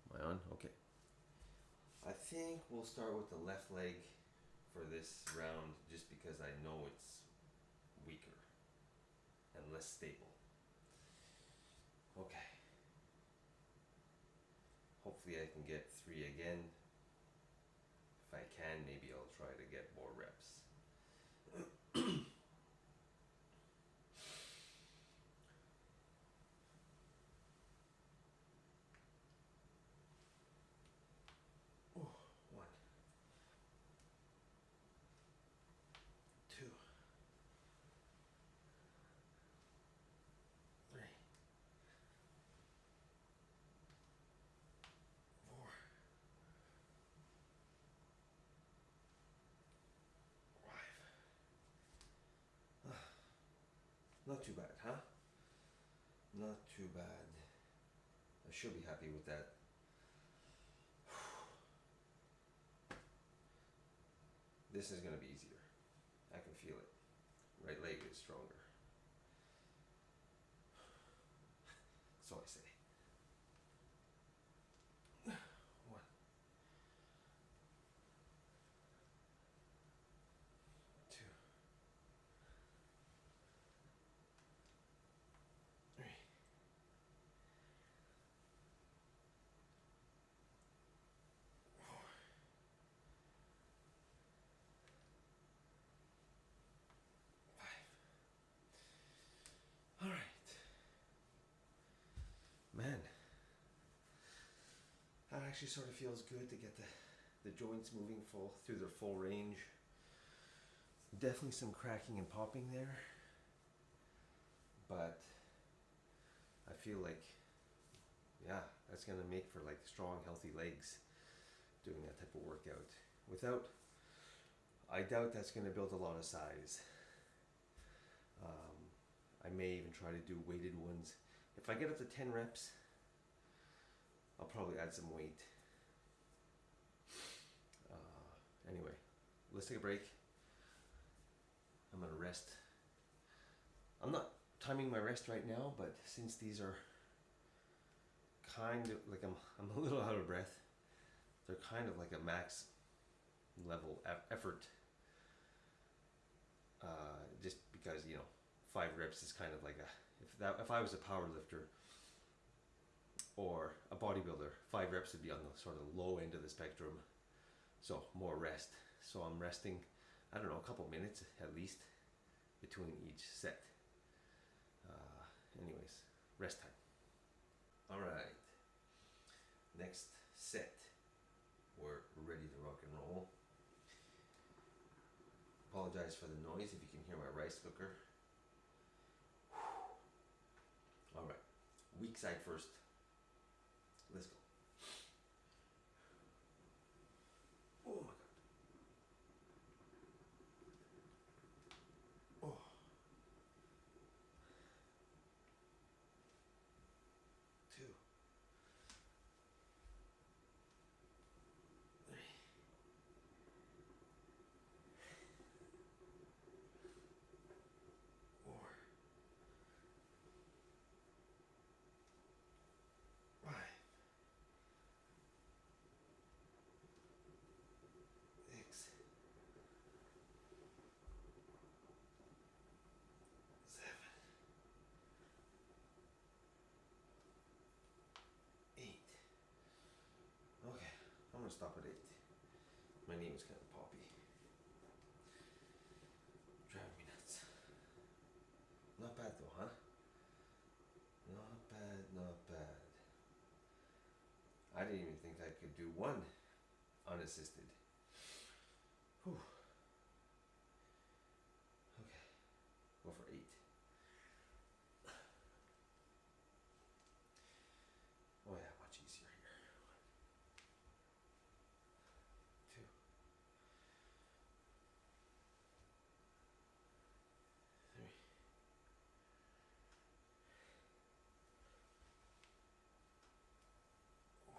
Am I on? Okay. I think we'll start with the left leg for this round just because I know it's weaker and less stable. Okay. Hopefully I can get 3 again. If I can, maybe I'll try to get more reps. Oh, 1, 2, 3, 4, 5. Not too bad, huh? Not too bad. I should be happy with that. This is going to be easier. I can feel it. Right leg is stronger. So I say. 1, 2, 3, 4, actually sort of feels good to get the joints moving through their full range. Definitely some cracking and popping there, but I feel like, yeah, that's gonna make for like strong, healthy legs doing that type of workout. I doubt that's gonna build a lot of size. I may even try to do weighted ones. If I get up to 10 reps, I'll probably add some weight. Anyway, let's take a break. I'm gonna rest. I'm not timing my rest right now, but since these are kind of like I'm a little out of breath, they're kind of like a max level effort. Just because 5 reps is kind of like if I was a power lifter or a bodybuilder, 5 reps would be on the sort of low end of the spectrum. So more rest. So I'm resting, I don't know, a couple minutes at least between each set. Anyways, rest time. All right. Next set. We're ready to rock and roll. Apologize for the noise if you can hear my rice cooker. All right. Weak side first. Let's go. Oh my God. Oh. 2, 3, 4, 5, 6, 7, 8. Okay, I'm gonna stop at 8. My knee was kind of poppy. Driving me nuts. Not bad though, huh? Not bad, not bad. I didn't even think I could do 1 unassisted. Whew. Okay, go for 8. Oh yeah, much easier here. 2, 3, 4.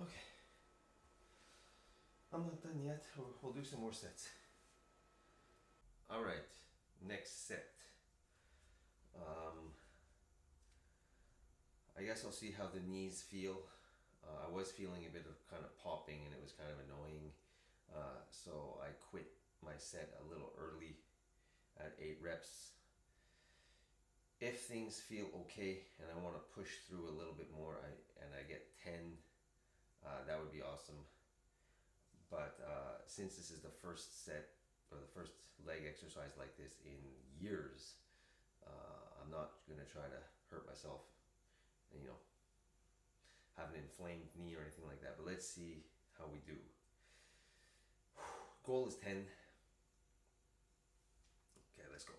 Okay, I'm not done yet. We'll do some more sets. All right, next set. I guess I'll see how the knees feel. I was feeling a bit of kind of popping and it was kind of annoying. So I quit my set a little early at 8 reps. If things feel okay and I want to push through a little bit more and I get 10, that would be awesome. But since this is the first set or the first leg exercise like this in years, I'm not going to try to hurt myself, have an inflamed knee or anything like that. But let's see how we do. Goal is 10. Okay, let's go.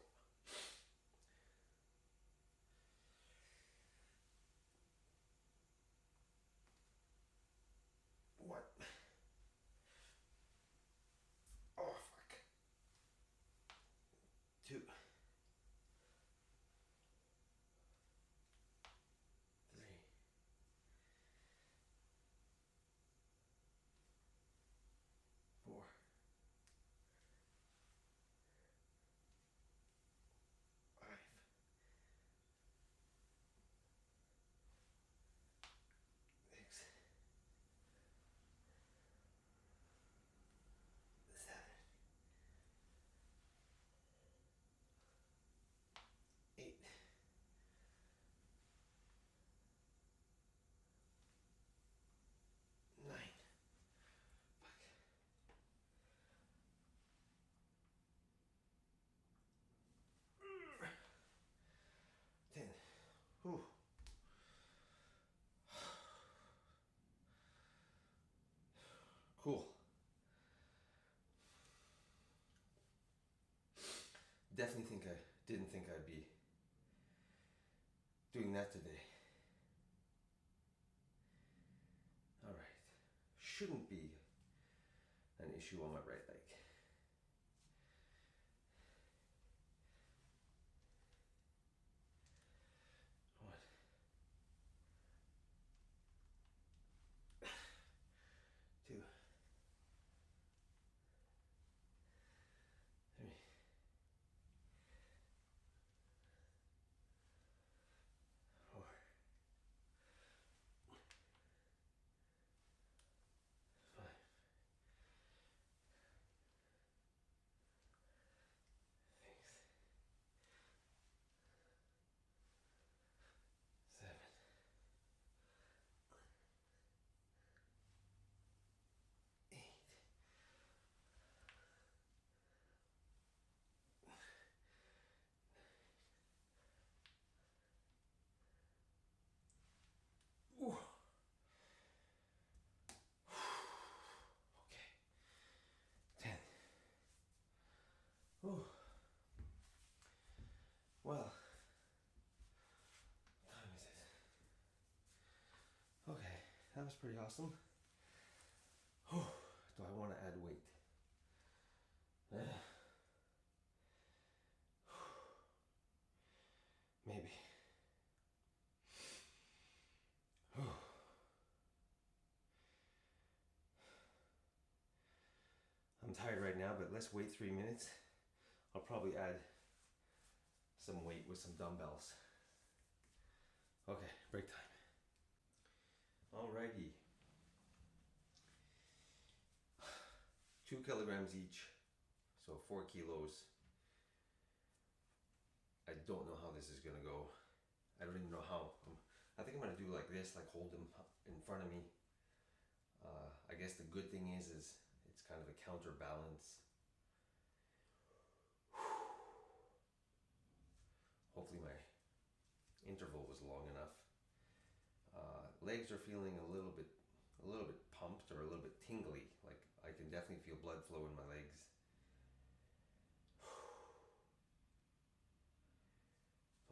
What? Oh, fuck. 2, 3, 4, definitely didn't think I'd be doing that today. All right, shouldn't be an issue on my right leg. One, two, three, 4, 5, 6, 7, 8. Ooh. Okay. 10. Ooh. Well, what time is it? Okay, that was pretty awesome. Whew. Do I want to add weight? Maybe. Whew. I'm tired right now, but let's wait 3 minutes. I'll probably add some weight with some dumbbells. Okay, break time. Alrighty. 2 kilograms each, so 4 kilos. I don't know how this is gonna go. I don't even know how. I think I'm gonna do like this, like hold them in front of me. I guess the good thing is it's kind of a counterbalance. Hopefully my interval was long enough. Legs are feeling a little bit pumped or a little bit tingly. Like I can definitely feel blood flow in my legs.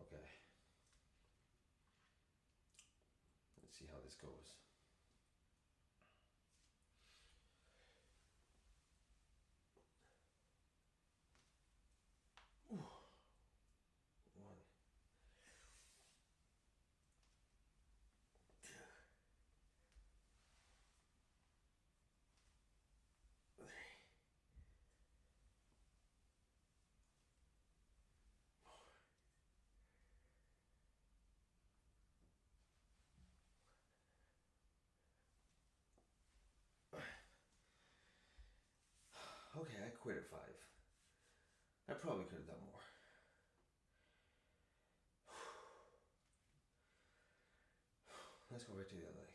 Okay. Let's see how this goes. Ooh. 1, 2, 3, 4. Okay, I quit at 5. I probably could have done more. Let's go right to the other leg.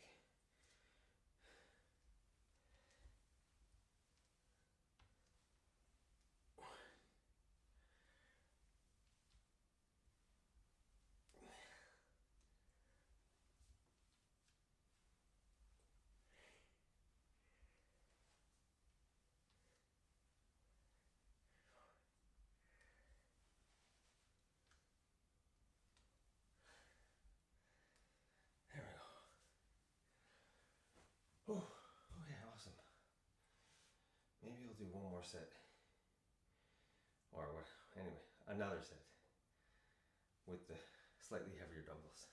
There we go. Oh, okay, awesome. Maybe I'll do one more set. Or what? Anyway, another set with the slightly heavier dumbbells.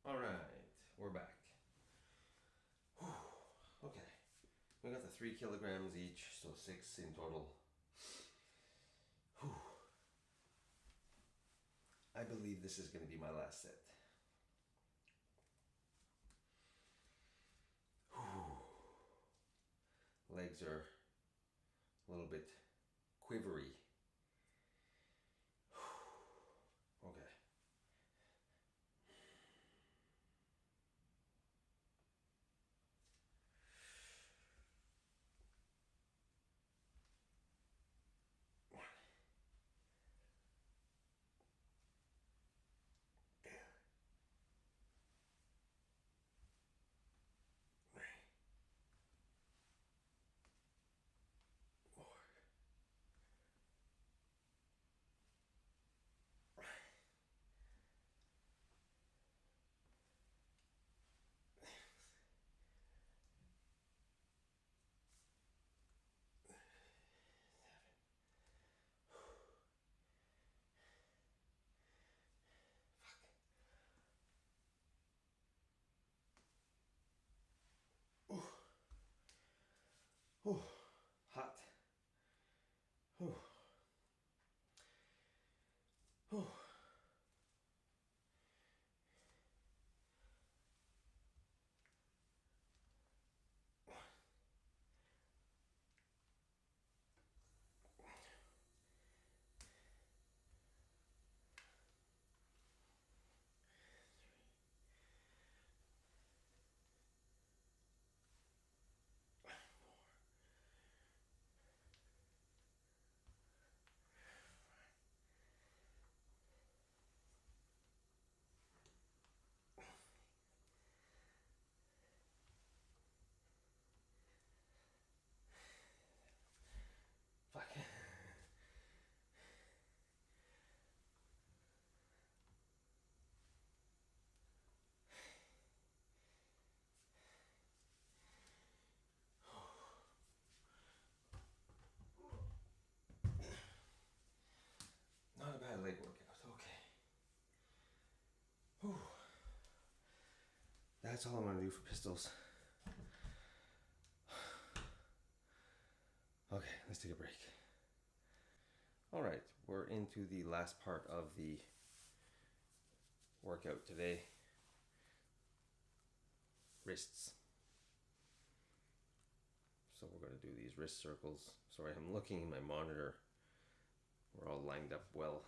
All right, we're back. Whew. Okay, we got the 3 kilograms each, so 6 in total. Whew. I believe this is going to be my last set. Whew. Legs are a little bit quivery. Okay. that's all I'm going to do for pistols. Okay, let's take a break. All right, we're into the last part of the workout today. Wrists. So we're going to do these wrist circles. Sorry, I'm looking in my monitor. We're all lined up well.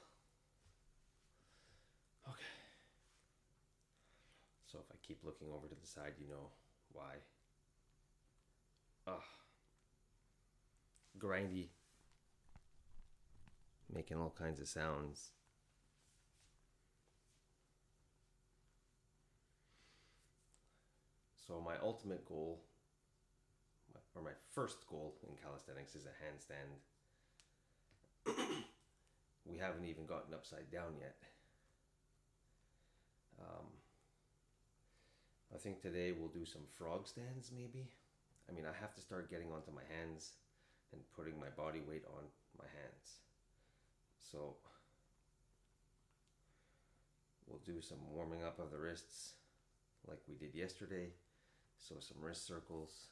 Okay. So if I keep looking over to the side, you know why. Grindy. Making all kinds of sounds. So my ultimate goal, or my first goal in calisthenics, is a handstand. We haven't even gotten upside down yet. I think today we'll do some frog stands maybe. I mean, I have to start getting onto my hands and putting my body weight on my hands. So we'll do some warming up of the wrists like we did yesterday. So some wrist circles.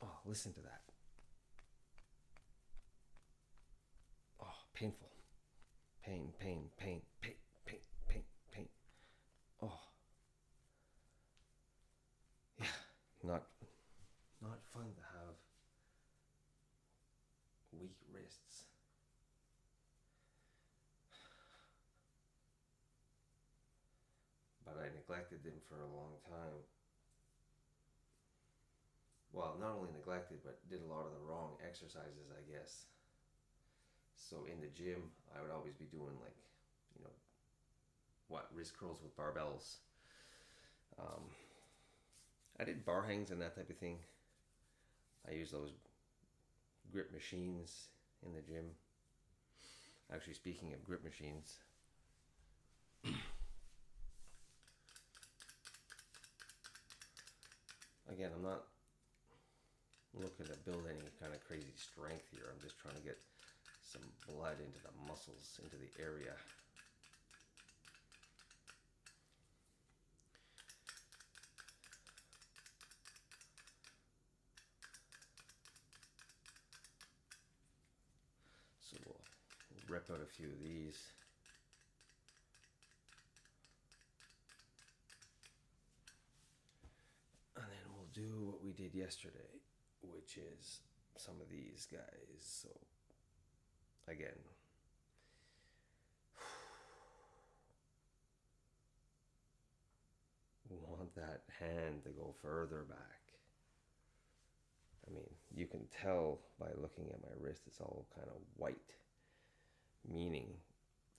Oh, listen to that. Oh, painful. Pain, pain, pain, pain, pain, pain, pain. Oh. Yeah, not fun to have weak wrists. But I neglected them for a long time. Well, not only neglected, but did a lot of the wrong exercises, I guess. So in the gym, I would always be doing like, wrist curls with barbells. I did bar hangs and that type of thing. I use those grip machines in the gym. Actually, speaking of grip machines, again, I'm not looking to build any kind of crazy strength here. I'm just trying to get some blood into the muscles, into the area. So we'll rip out a few of these. And then we'll do what we did yesterday, which is some of these guys. So again, we want that hand to go further back. I mean, you can tell by looking at my wrist, it's all kind of white, meaning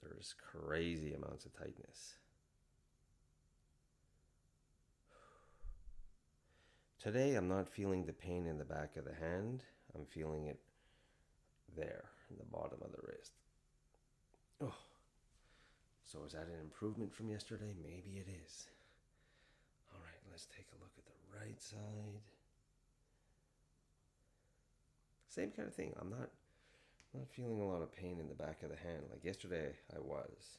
there's crazy amounts of tightness. Today, I'm not feeling the pain in the back of the hand. I'm feeling it there, in the bottom of the wrist. Oh, so is that an improvement from yesterday? Maybe it is. All right, let's take a look at the right side. Same kind of thing. I'm not feeling a lot of pain in the back of the hand. Like yesterday, I was.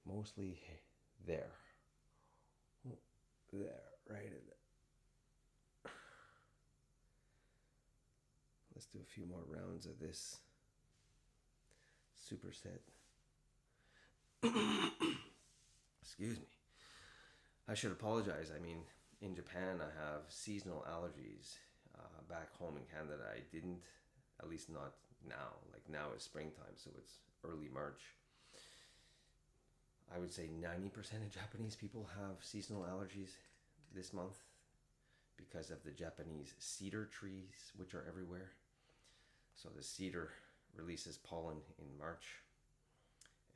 Mostly there. There, right in there. Let's do a few more rounds of this superset. Excuse me. I should apologize. I mean, in Japan, I have seasonal allergies. Back home in Canada, I didn't, at least not now. Like now is springtime, so it's early March. I would say 90% of Japanese people have seasonal allergies this month because of the Japanese cedar trees, which are everywhere. So the cedar releases pollen in March,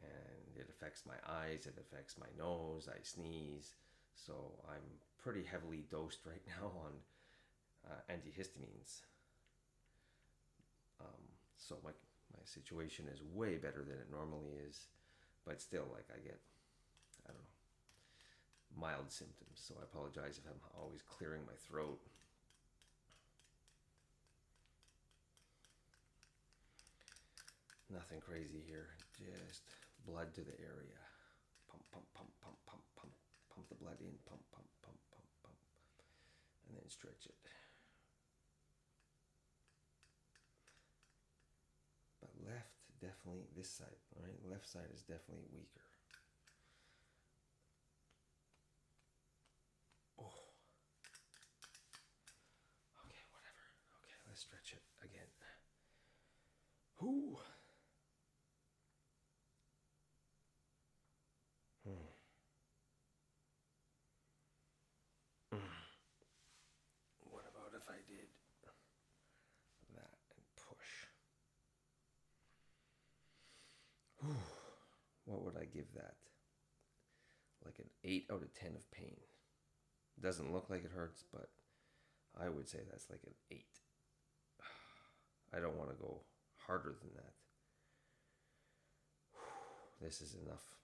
and it affects my eyes, it affects my nose, I sneeze. So I'm pretty heavily dosed right now on antihistamines. So my situation is way better than it normally is, but still, like I get, I don't know, mild symptoms. So I apologize if I'm always clearing my throat. Nothing crazy here, just blood to the area. Pump, pump, pump, pump, pump, pump. Pump the blood in. Pump, pump, pump, pump, pump. And then stretch it. But left, definitely this side, all right? Left side is definitely weaker. Oh. Okay, whatever. Okay, let's stretch it again. Whoo. What about if I did that and push? Whew. What would I give that? Like an 8 out of 10 of pain. Doesn't look like it hurts, but I would say that's like an 8. I don't want to go harder than that. This is enough.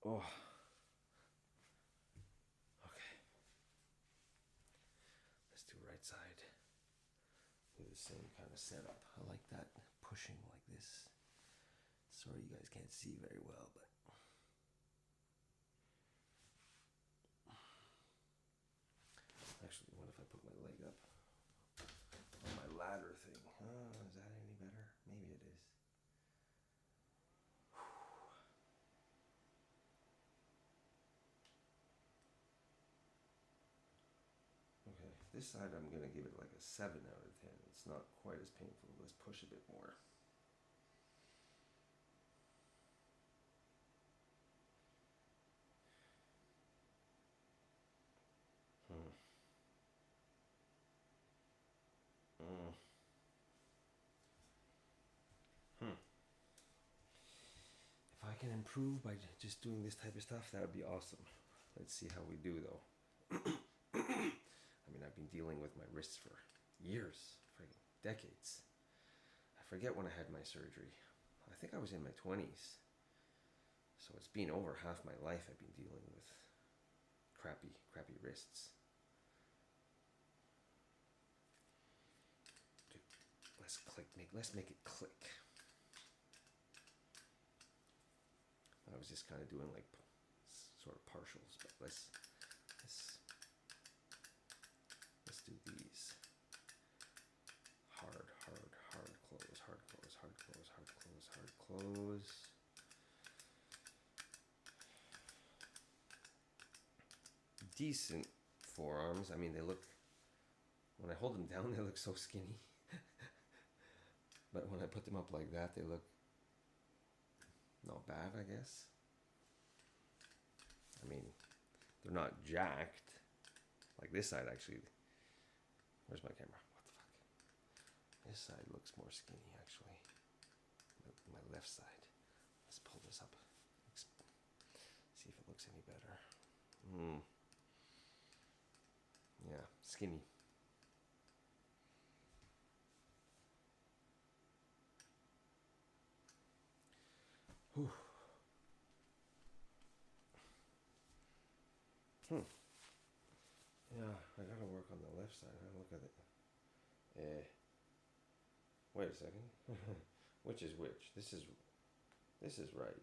Oh. Okay. Let's do right side. Do the same kind of setup. I like that. Pushing like this. Sorry you guys can't see very well, but actually, what if I put my leg up on my ladder thing? Oh, is that any better? Maybe it is. Okay, this side I'm going to give it like a 7 out of 10. It's not quite as painful. Let's push a bit more. If I can improve by just doing this type of stuff, that would be awesome. Let's see how we do, though. I mean, I've been dealing with my wrists for years, for decades. I forget when I had my surgery. I think I was in my 20s. So it's been over half my life I've been dealing with crappy wrists. Let's make it click. I was just kind of doing like sort of partials, but let's do these. Hard, close, hard, close, hard, close, hard, close, hard, close. Decent forearms. I mean, they look, when I hold them down, they look so skinny. But when I put them up like that, they look not bad, I guess. I mean, they're not jacked. Like this side, actually. Where's my camera? What the fuck? This side looks more skinny, actually. My left side. Let's pull this up. See if it looks any better. Yeah, skinny. Whew. Yeah, I gotta work on the left side. I look at it. Wait a second. Which is which? This is right.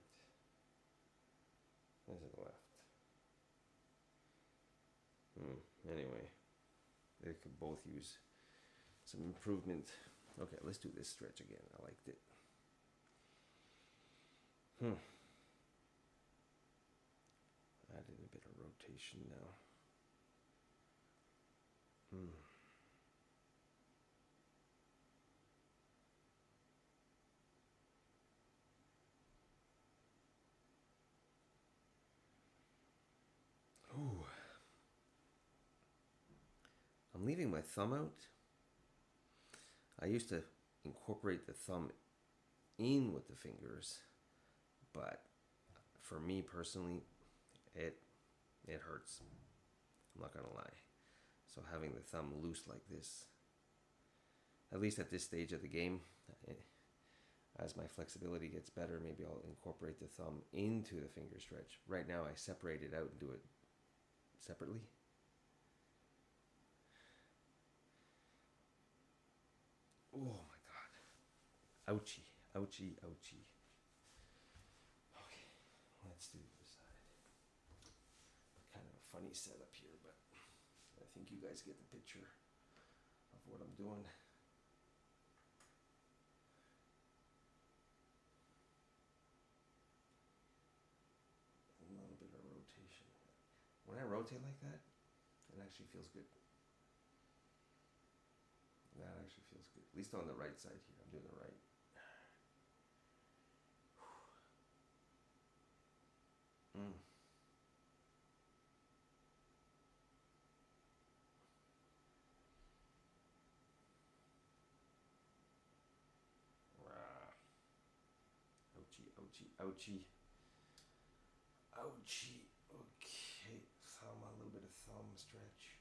This is left. Anyway, they could both use some improvement. Okay, let's do this stretch again. I liked it. Added a bit of rotation now. Ooh. I'm leaving my thumb out. I used to incorporate the thumb in with the fingers, but for me personally, it hurts. I'm not gonna lie. So having the thumb loose like this, at least at this stage of the game, as my flexibility gets better, maybe I'll incorporate the thumb into the finger stretch. Right now I separate it out and do it separately. Oh my god. Ouchie, ouchie, ouchie. Okay, let's do the other side. Kind of a funny setup here, but I think you guys get the picture of what I'm doing. A little bit of rotation. When I rotate like that, it actually feels good. That actually feels good. At least on the right side here. I'm doing the right. Mm. Rah. Ouchie, ouchie, ouchie. Ouchie. Okay. Thumb, a little bit of thumb stretch.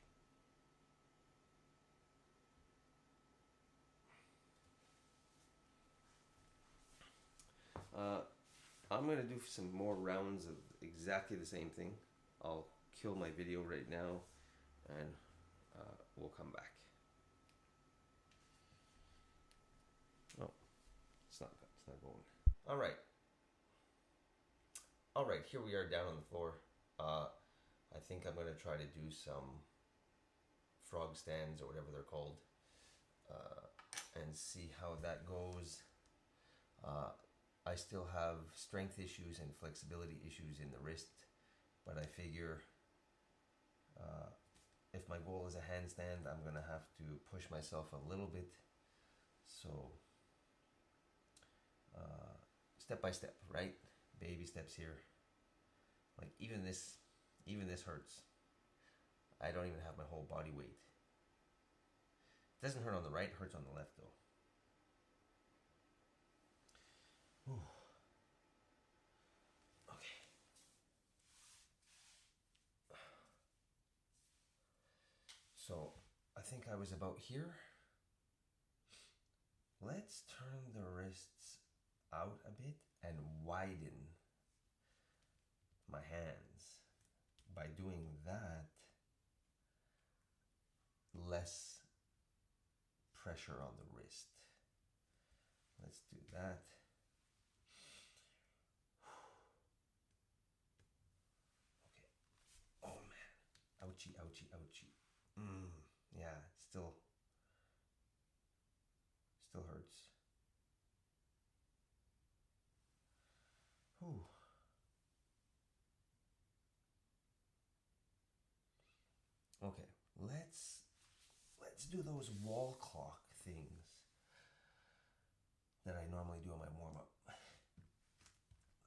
I'm going to do some more rounds of exactly the same thing. I'll kill my video right now and we'll come back. Oh, it's not going. All right. All right, here we are down on the floor. I think I'm going to try to do some frog stands or whatever they're called and see how that goes. I still have strength issues and flexibility issues in the wrist, but I figure if my goal is a handstand, I'm going to have to push myself a little bit. So step by step, right? Baby steps here. Like even this hurts. I don't even have my whole body weight. It doesn't hurt on the right, it hurts on the left though. Ooh. Okay. So I think I was about here. Let's turn the wrists out a bit and widen my hands. By doing that, less pressure on the wrist. Let's do that. Okay. Oh man. Ouchie, ouchie, ouchie. Yeah, still hurts. Whew. Okay, let's do those wall clock things that I normally do on my warm up.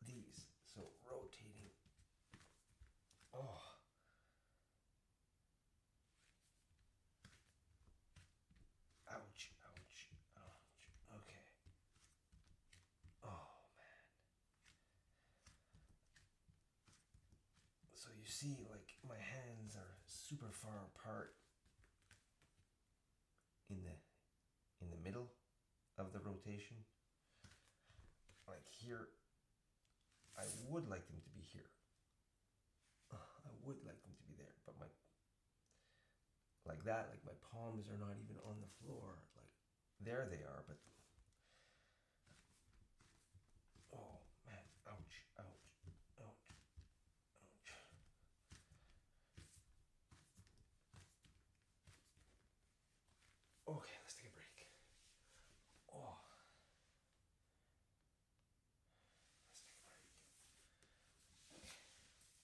These, so rotating. Oh. Ouch, ouch, ouch. Okay. Oh man. So you see, like my hands are super far apart in the middle of the rotation. Like here, I would like them to be here. I would like them to be there, but my like that, like my palms are not even on the floor. Like there they are, but oh man, ouch, ouch, ouch, ouch. Okay, let's take a break. Oh. Let's take a break.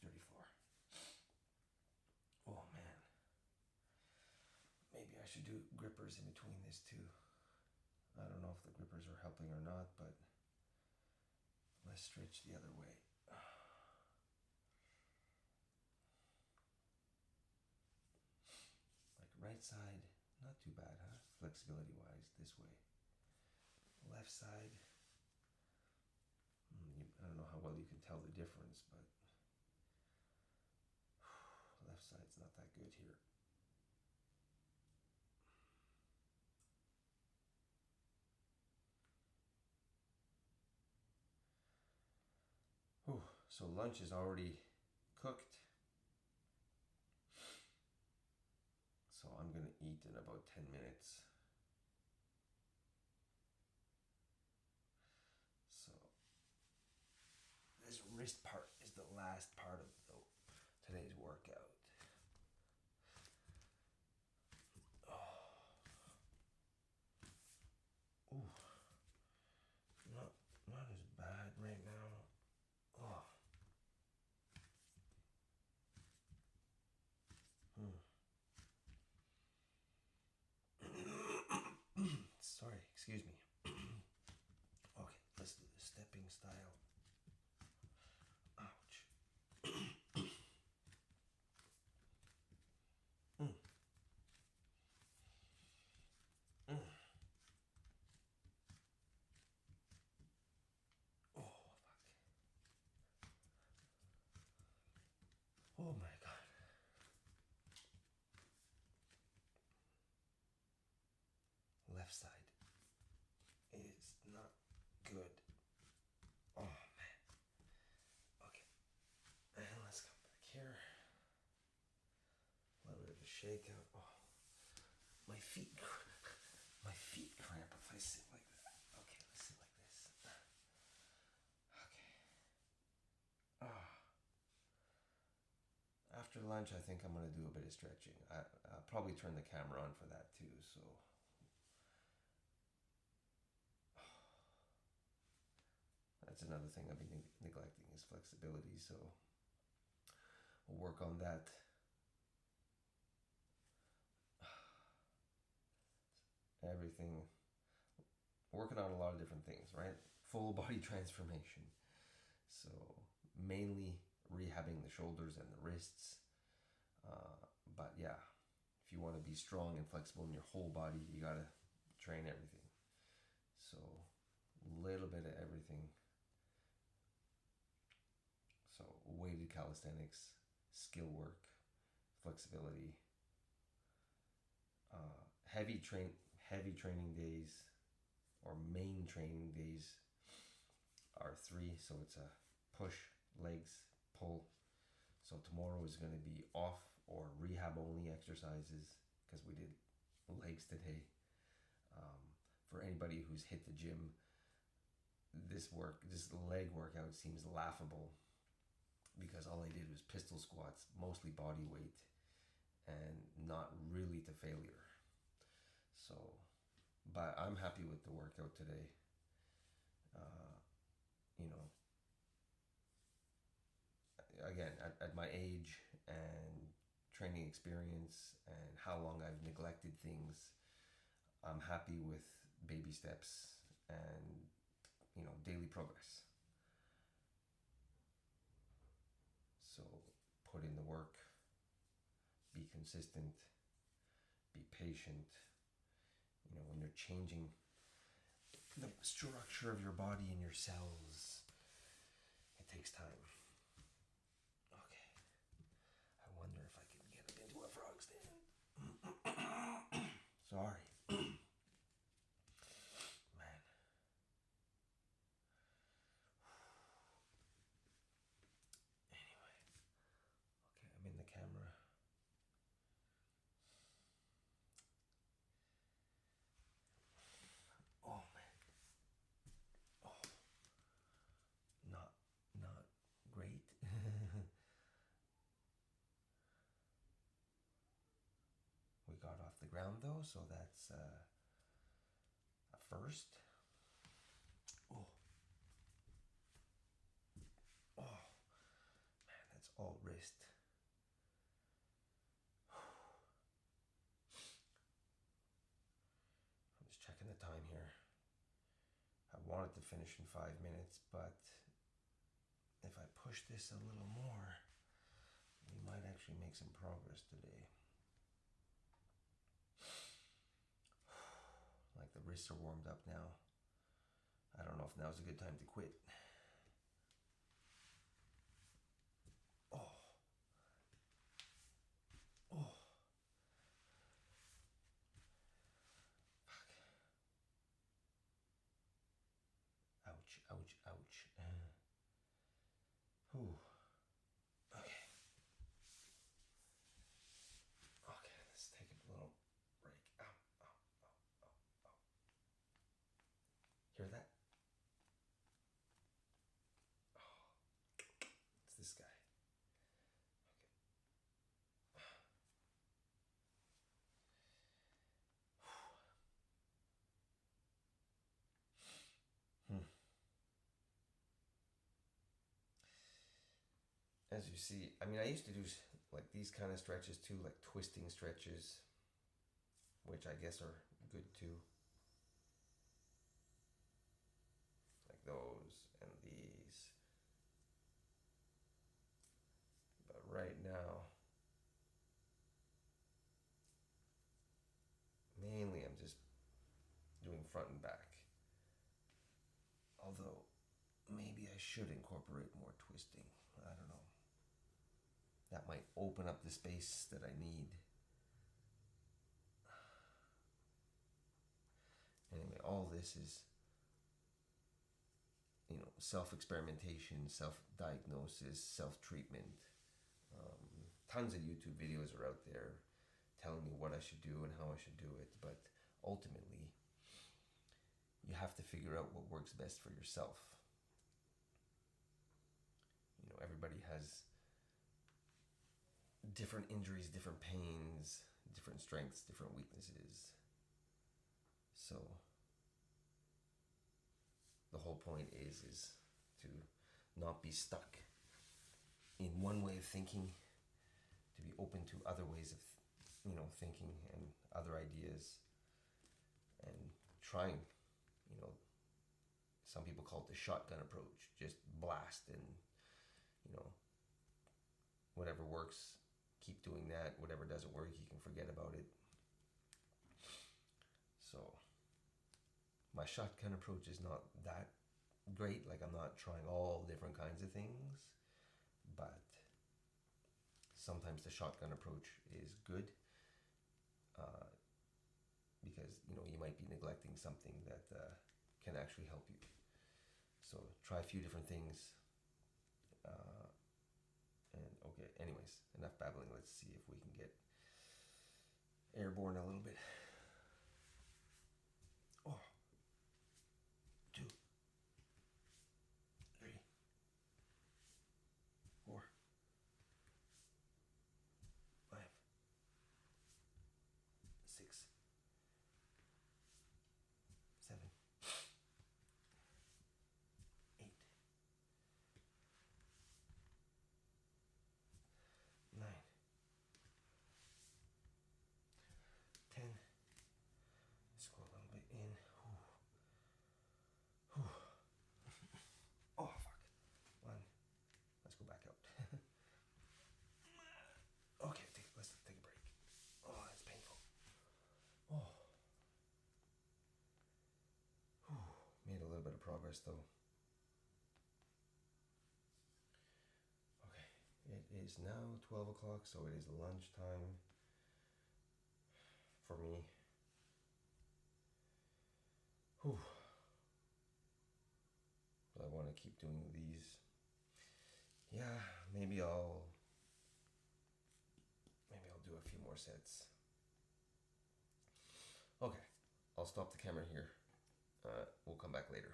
Dirty floor. Oh man. Maybe I should do grippers in between this too. I don't know if the grippers are helping or not, but let's stretch the other way. Like right side, not too bad, huh? Flexibility wise, this way. Left side, I don't know how well you can tell the difference, but left side's not that good here. Whew. So lunch is already cooked. So I'm gonna eat in about 10 minutes. this wrist part is the last part of today's workout. Ooh, not as bad right now. Oh. Sorry, excuse me. Okay, let's do the stepping style. Ouch. Oh, fuck. Oh my god. Left side is not good. Oh man. Okay. And let's come back here. A little bit of a shakeout. Oh. My feet cramp if I sit like that. Okay, let's sit like this. Okay. After lunch, I think I'm going to do a bit of stretching. I'll probably turn the camera on for that too, so. That's another thing I've been neglecting is flexibility, so we'll work on that. Everything. Working on a lot of different things, right? Full body transformation. So mainly rehabbing the shoulders and the wrists. But yeah, if you want to be strong and flexible in your whole body, you got to train everything. So a little bit of everything. So weighted calisthenics, skill work, flexibility, heavy training days or main training days are 3. So it's a push, legs, pull. So tomorrow is going to be off or rehab only exercises because we did legs today. For anybody who's hit the gym, this leg workout seems laughable because all I did was pistol squats, mostly body weight, and not really to failure. So, but I'm happy with the workout today. You know, again, at my age and training experience and how long I've neglected things, I'm happy with baby steps and, you know, daily progress. So put in the work, be consistent, be patient. You know, when you're changing the structure of your body and your cells, it takes time. Okay. I wonder if I can get it into a frog stand. Sorry. Man. Anyway. Okay, I'm in the camera. Oh man. Oh. Not great. We got off the ground though, so that's a first. Oh. Oh. Man, that's all wrist. I'm just checking the time here. I wanted to finish in 5 minutes, but if I push this a little more, we might actually make some progress today. Like the wrists are warmed up now. I don't know if now's a good time to quit. Oh. Oh. Fuck. Ouch, ouch, ouch. Whew. Okay. Okay, let's take a little break. Ow, ow, ow, ow, ow. Hear that? Oh, as you see, I mean, I used to do like these kind of stretches too, like twisting stretches, which I guess are good too. Like those and these. But right now, mainly I'm just doing front and back. Although, maybe I should incorporate more twisting. I don't know. That might open up the space that I need. Anyway, all this is, self-experimentation, self-diagnosis, self-treatment. Tons of YouTube videos are out there telling me what I should do and how I should do it, but ultimately, you have to figure out what works best for yourself. Everybody has different injuries, different pains, different strengths, different weaknesses. So the whole point is to not be stuck in one way of thinking, to be open to other ways of thinking and other ideas, and trying, some people call it the shotgun approach. Just blast and, whatever works, keep doing that. Whatever doesn't work, you can forget about it. So my shotgun approach is not that great. Like, I'm not trying all different kinds of things, but sometimes the shotgun approach is good, because you might be neglecting something that can actually help you. So try a few different things. And okay, anyways, enough babbling. Let's see if we can get airborne a little bit. Oh, 2, 3, 4, 5, 6, 7, 8, 9, 10. Let's go a little bit in. Oh, fuck. 1. Let's go back out. Okay, let's take a break. Oh, that's painful. Oh. Made a little bit of progress though. Okay, it is now 12 o'clock, so it is lunchtime for me. Whew. But I want to keep doing these. Yeah, maybe I'll do a few more sets. Okay, I'll stop the camera here. We'll come back later.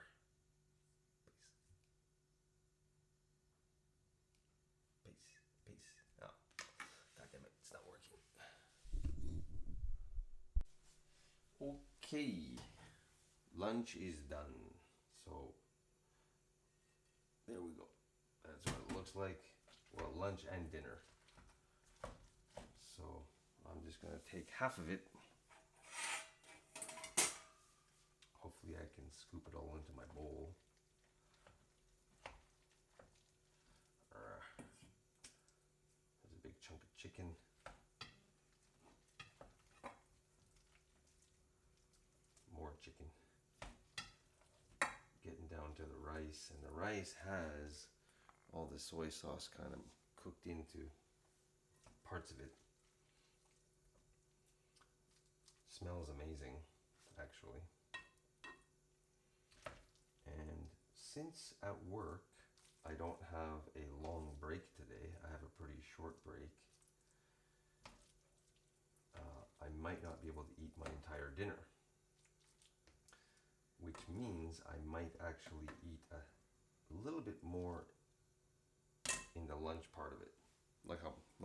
Peace. Oh, God damn it, it's not working. Okay, lunch is done. So there we go. That's what it looks like. Well, lunch and dinner. So I'm just gonna take half of it. Hopefully I can scoop it all into my bowl. There's a big chunk of chicken. More chicken. Getting down to the rice, and the rice has all the soy sauce kind of cooked into parts of it. Smells amazing, actually. And since at work I don't have a long break today, I have a pretty short break, I might not be able to eat my entire dinner, which means I might actually eat a little bit more in the lunch part of it. Look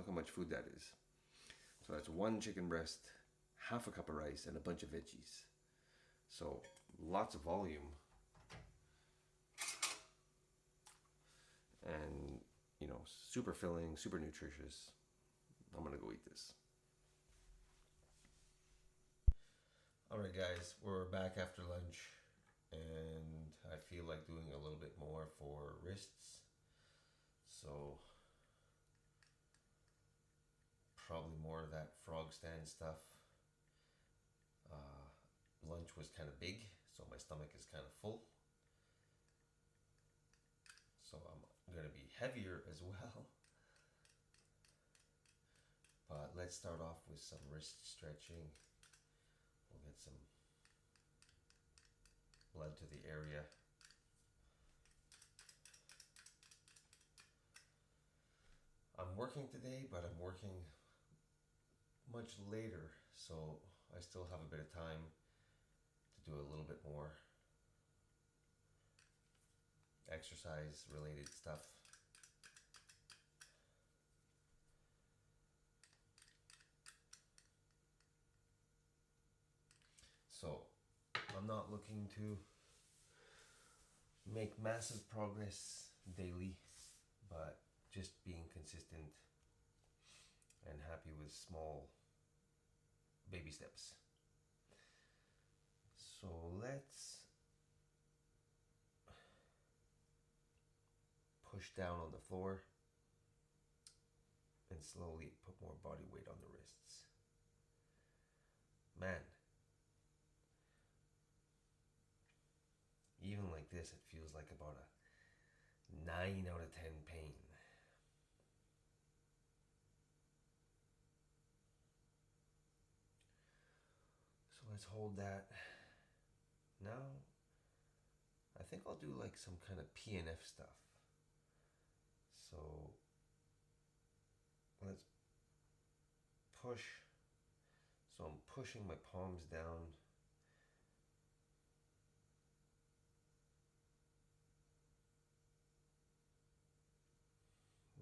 how much food that is. So that's 1 chicken breast, half a cup of rice, and a bunch of veggies. So lots of volume. And super filling, super nutritious. I'm gonna go eat this. All right, guys, we're back after lunch, and I feel like doing a little bit more for wrists. So probably more of that frog stand stuff. Lunch was kind of big, so my stomach is kind of full. So I'm gonna be heavier as well. But let's start off with some wrist stretching. We'll get some blood to the area. I'm working today, but I'm working much later, so I still have a bit of time to do a little bit more exercise related stuff. So I'm not looking to make massive progress daily, but just being consistent and happy with small baby steps. So let's push down on the floor and slowly put more body weight on the wrists. Man, even like this, it feels like about a 9 out of 10 pain. So let's hold that. Now, I think I'll do like some kind of PNF stuff. So let's push. So I'm pushing my palms down.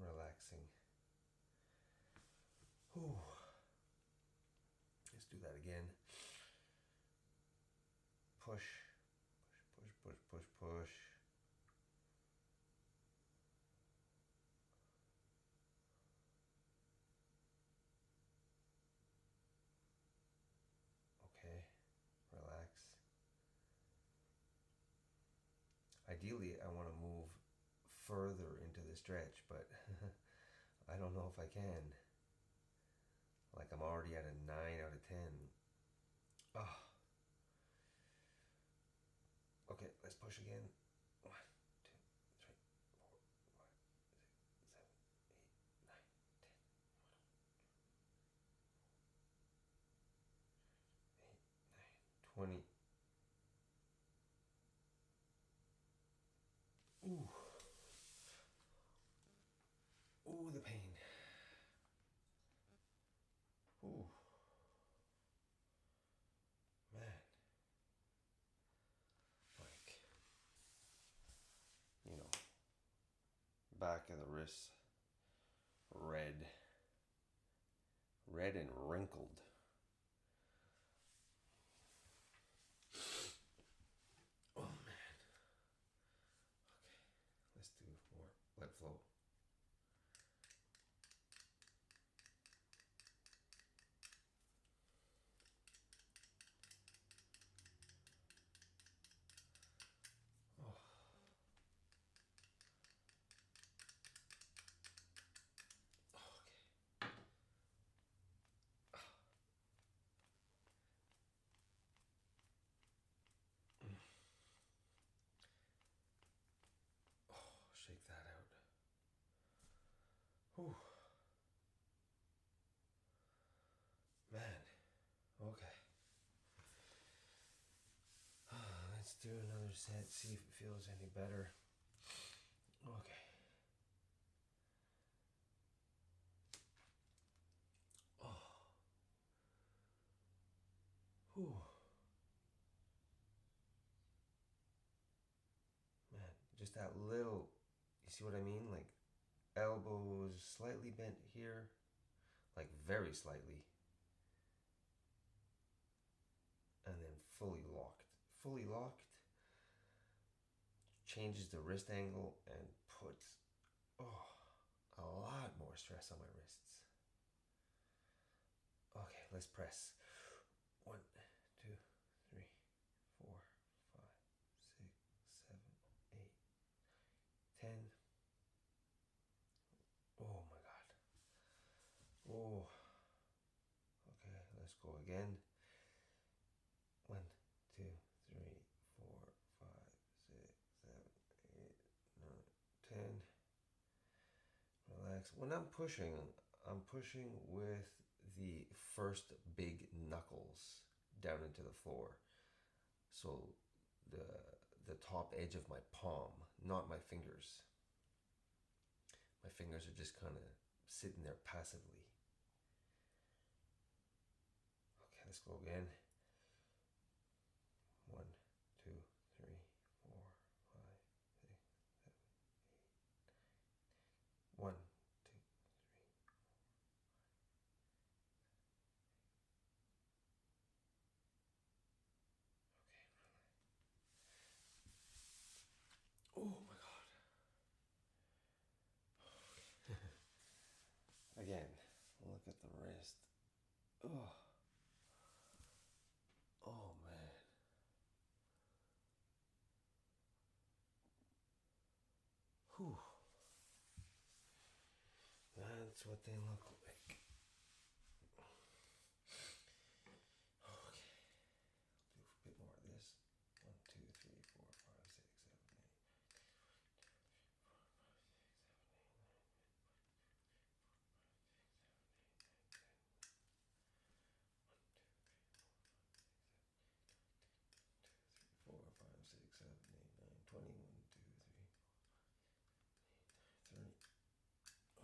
Relaxing. Whew. Let's do that again. Push, push, push, push, push, push. Okay, relax. Ideally, I want to move further into the stretch, but I don't know if I can. Like I'm already at a 9 out of 10. Oh. Okay, let's push again. 1, 2, 3, 4, 5, 6, 7, 8, 9, 10. 8, 9, 20. Ooh. Ooh, the pain. Ooh. Man. Like, back of the wrist, red. Red and wrinkled. Oh man. Okay, let's do more blood flow. Oh. Okay. Oh, shake that out. Whew. Man. Okay. Let's do another set, see if it feels any better. Okay. Oh. Whew. Man, just that little, you see what I mean? Like elbows slightly bent here, like very slightly. And then fully locked. Fully locked. Changes the wrist angle and puts, oh, a lot more stress on my wrists. Okay, let's press. 1, 2, 3, 4, 5, 6, 7, 8, 10. Oh my god. Oh. Okay, let's go again. 1, 2, 3, 4, 5, 6, 7, 8, 9, 10. Relax. When I'm pushing with the first big knuckles down into the floor. So the top edge of my palm, not my fingers. My fingers are just kind of sitting there passively. Okay, let's go again. 1, 2, 3, 4, 5, 6, 7, 8. 1, 2, 3. Okay. Oh my god. Again, look at the wrist. Oh. Oh man. Whew. That's what they look like. Okay. Do a bit more of this. 1, 2, 3, 4, 5, 6, 7, 8. 4, 5, 6, 7, 8, 9, 20. 1, 2, 3, 30.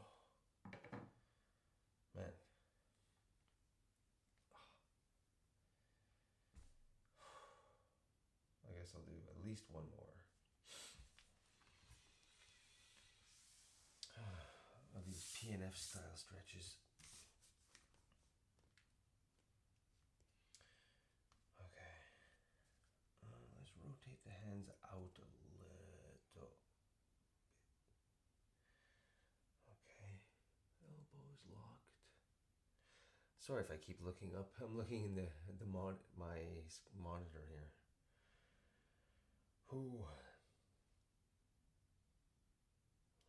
Oh. Man. I guess I'll do at least one more of these PNF style stretches. Okay. Let's rotate the hands out a little. Okay. Elbows locked. Sorry if I keep looking up. I'm looking in my monitor here. Whew.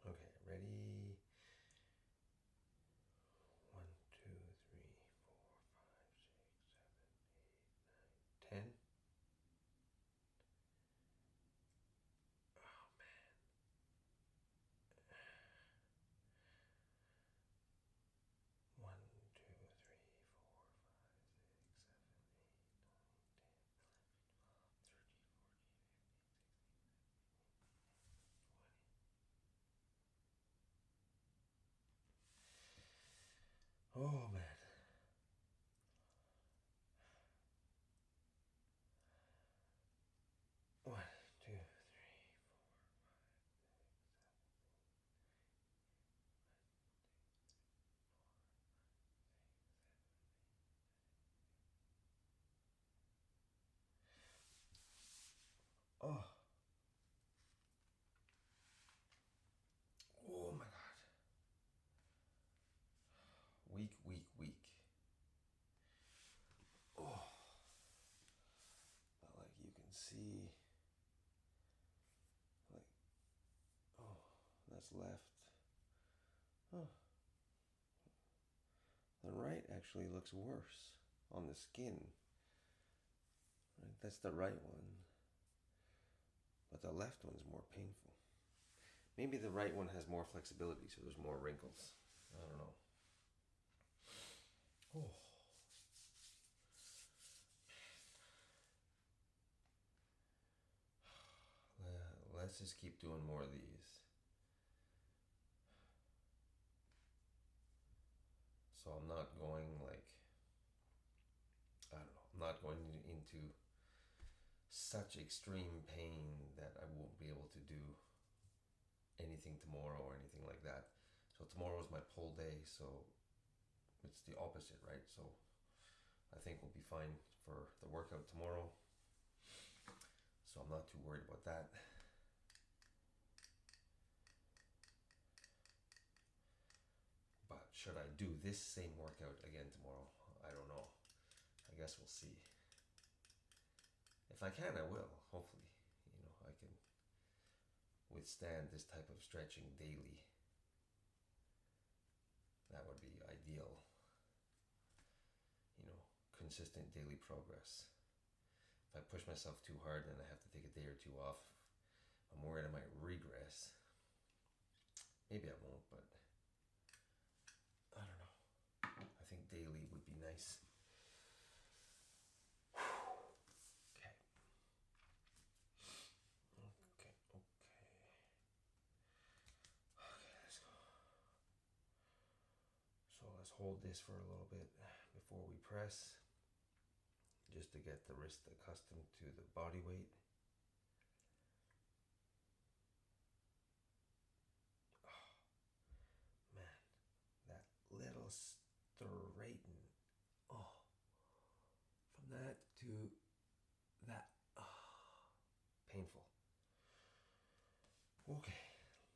Okay, ready? 1, 2, 3, 4, 5, 6, 7, 8, 9, 10. Oh man. 1, 2, 3, 4, 5, 6, 7, 8, 9, 10, 11, 12, 13, 14, 15, 16, 17, 18, 19, 20. Oh man. 1, 2, 3, 4, 5, 6, 7, 8, 9, 10, 11, 12, 13, 14, 15, 16, 17, 18, 20. Oh. Oh my god. Weak, weak, weak. Oh. But like you can see, like, oh, that's left. Oh. The right actually looks worse on the skin. Right? That's the right one. But the left one's more painful. Maybe the right one has more flexibility, so there's more wrinkles. I don't know. Oh. Let's just keep doing more of these. So I'm not going like, I don't know, I'm not going into such extreme pain that I won't be able to do anything tomorrow or anything like that. So tomorrow is my pull day, so it's the opposite, right? So I think we'll be fine for the workout tomorrow. So I'm not too worried about that. should I do this same workout again tomorrow? I don't know. I guess we'll see. If I can, I will. Hopefully, I can withstand this type of stretching daily. That would be ideal. Consistent daily progress. If I push myself too hard, then I have to take a day or two off. I'm worried I might regress. Maybe I won't, but I don't know. I think daily would be nice. Okay. Okay, let's go. So let's hold this for a little bit before we press, just to get the wrist accustomed to the body weight. Oh, man, that little straighten. Oh, from that to that. Oh, painful. Okay,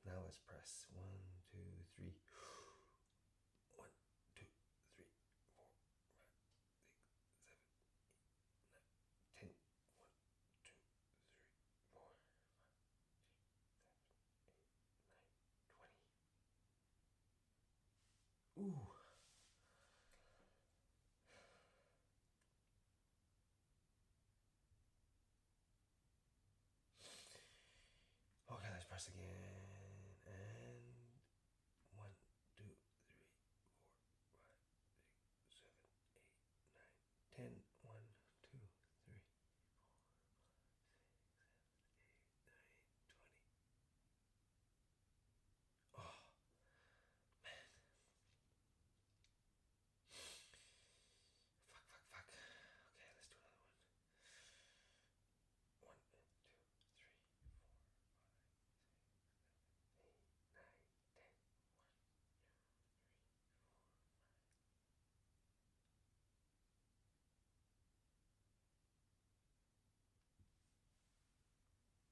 now let's press. 1, 2, 3. 1, 2, 3, 4, 5, 6, 7, 8, 9, 10. 1, 2, 3, 4, 5, 6, 7, 8, 9, 20. Ooh. Okay, let's press again. And 1, 2, 3, 4, 5, 6, 7, 8, 9, 10. 1, 2, 3, 4, 5, 6, 7, 8, 9, 20. Oh, man. Fuck. Okay, let's do another one. 1, 2, 3, 4, 5, 6, 7, 8, 9, 10. 1, 2, 3,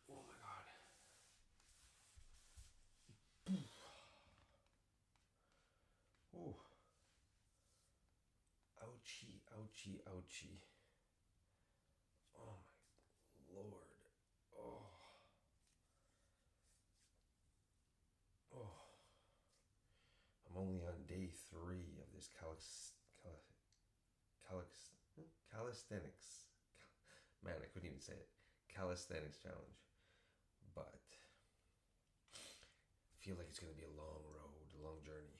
4, 5. Oh my god. Ooh. Ouchie. Oh my lord. Oh. I'm only on day 3 of this calisthenics. Man, I couldn't even say it. Calisthenics challenge. But I feel like it's going to be a long road, a long journey.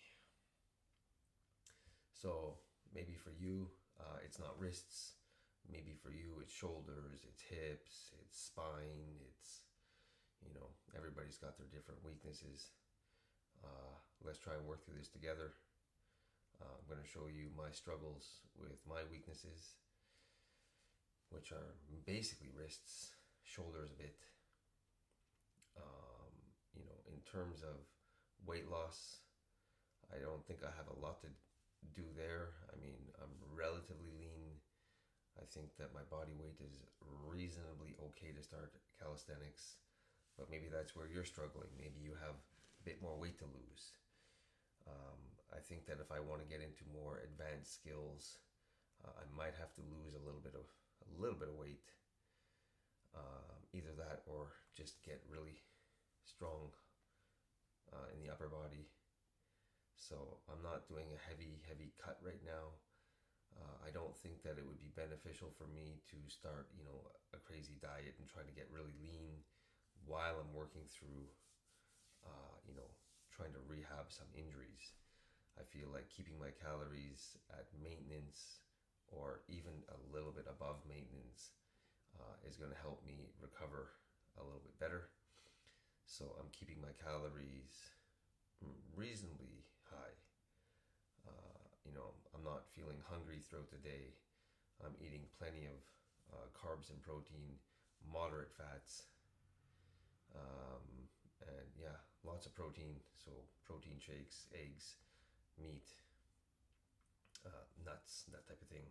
So maybe for you, it's not wrists. Maybe for you, it's shoulders, it's hips, it's spine, it's, everybody's got their different weaknesses. Let's try and work through this together. I'm going to show you my struggles with my weaknesses, which are basically wrists, shoulders a bit. In terms of weight loss, I don't think I have a lot to do there. I mean, I'm relatively lean. I think that my body weight is reasonably okay to start calisthenics, but maybe that's where you're struggling. Maybe you have a bit more weight to lose. I think that if I want to get into more advanced skills, I might have to lose a little bit of weight. Either that or just get really strong in the upper body. So I'm not doing a heavy cut right now. I don't think that it would be beneficial for me to start, a crazy diet and trying to get really lean while I'm working through, trying to rehab some injuries. I feel like keeping my calories at maintenance or even a little bit above maintenance is going to help me recover a little bit better. So I'm keeping my calories reasonably high. I'm not feeling hungry throughout the day. I'm eating plenty of carbs and protein, moderate fats, and yeah, lots of protein. So protein shakes, eggs, meat, nuts, that type of thing.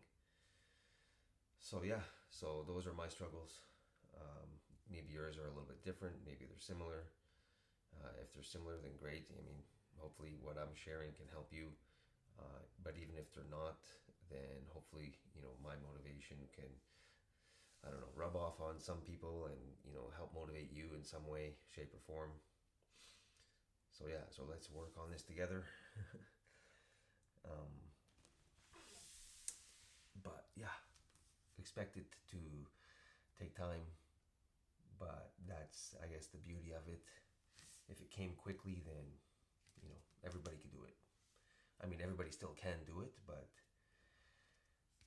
So yeah, so those are my struggles. Maybe yours are a little bit different. Maybe they're similar. If they're similar, then great. I mean, hopefully what I'm sharing can help you. But even if they're not, then hopefully, my motivation can, I don't know, rub off on some people and, help motivate you in some way, shape, or form. So yeah, so let's work on this together. um, but yeah, expect it to take time, but that's, I guess, the beauty of it. If it came quickly, then everybody could do it. I mean, everybody still can do it, but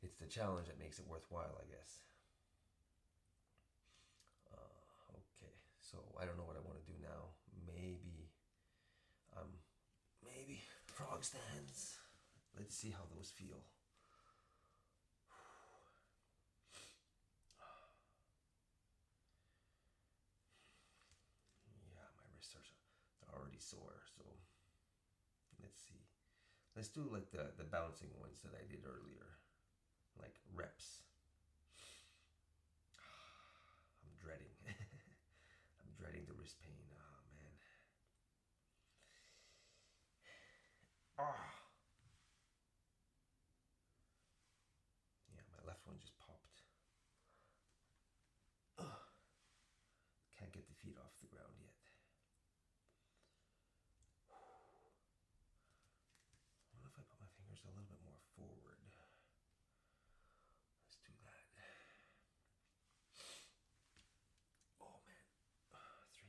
it's the challenge that makes it worthwhile, I guess. Okay, so I don't know what I want to do now. Maybe frog stands. Let's see how those feel. Yeah, my wrists are already sore, so let's see. Let's do like the bouncing ones that I did earlier, like reps. I'm dreading. I'm dreading the wrist pain. Oh man. Ah. Yeah, my left one just popped. Can't get the feet off the ground yet. What if I put my fingers a little bit more forward? Let's do that. Oh man. 3, 4, 5, 6,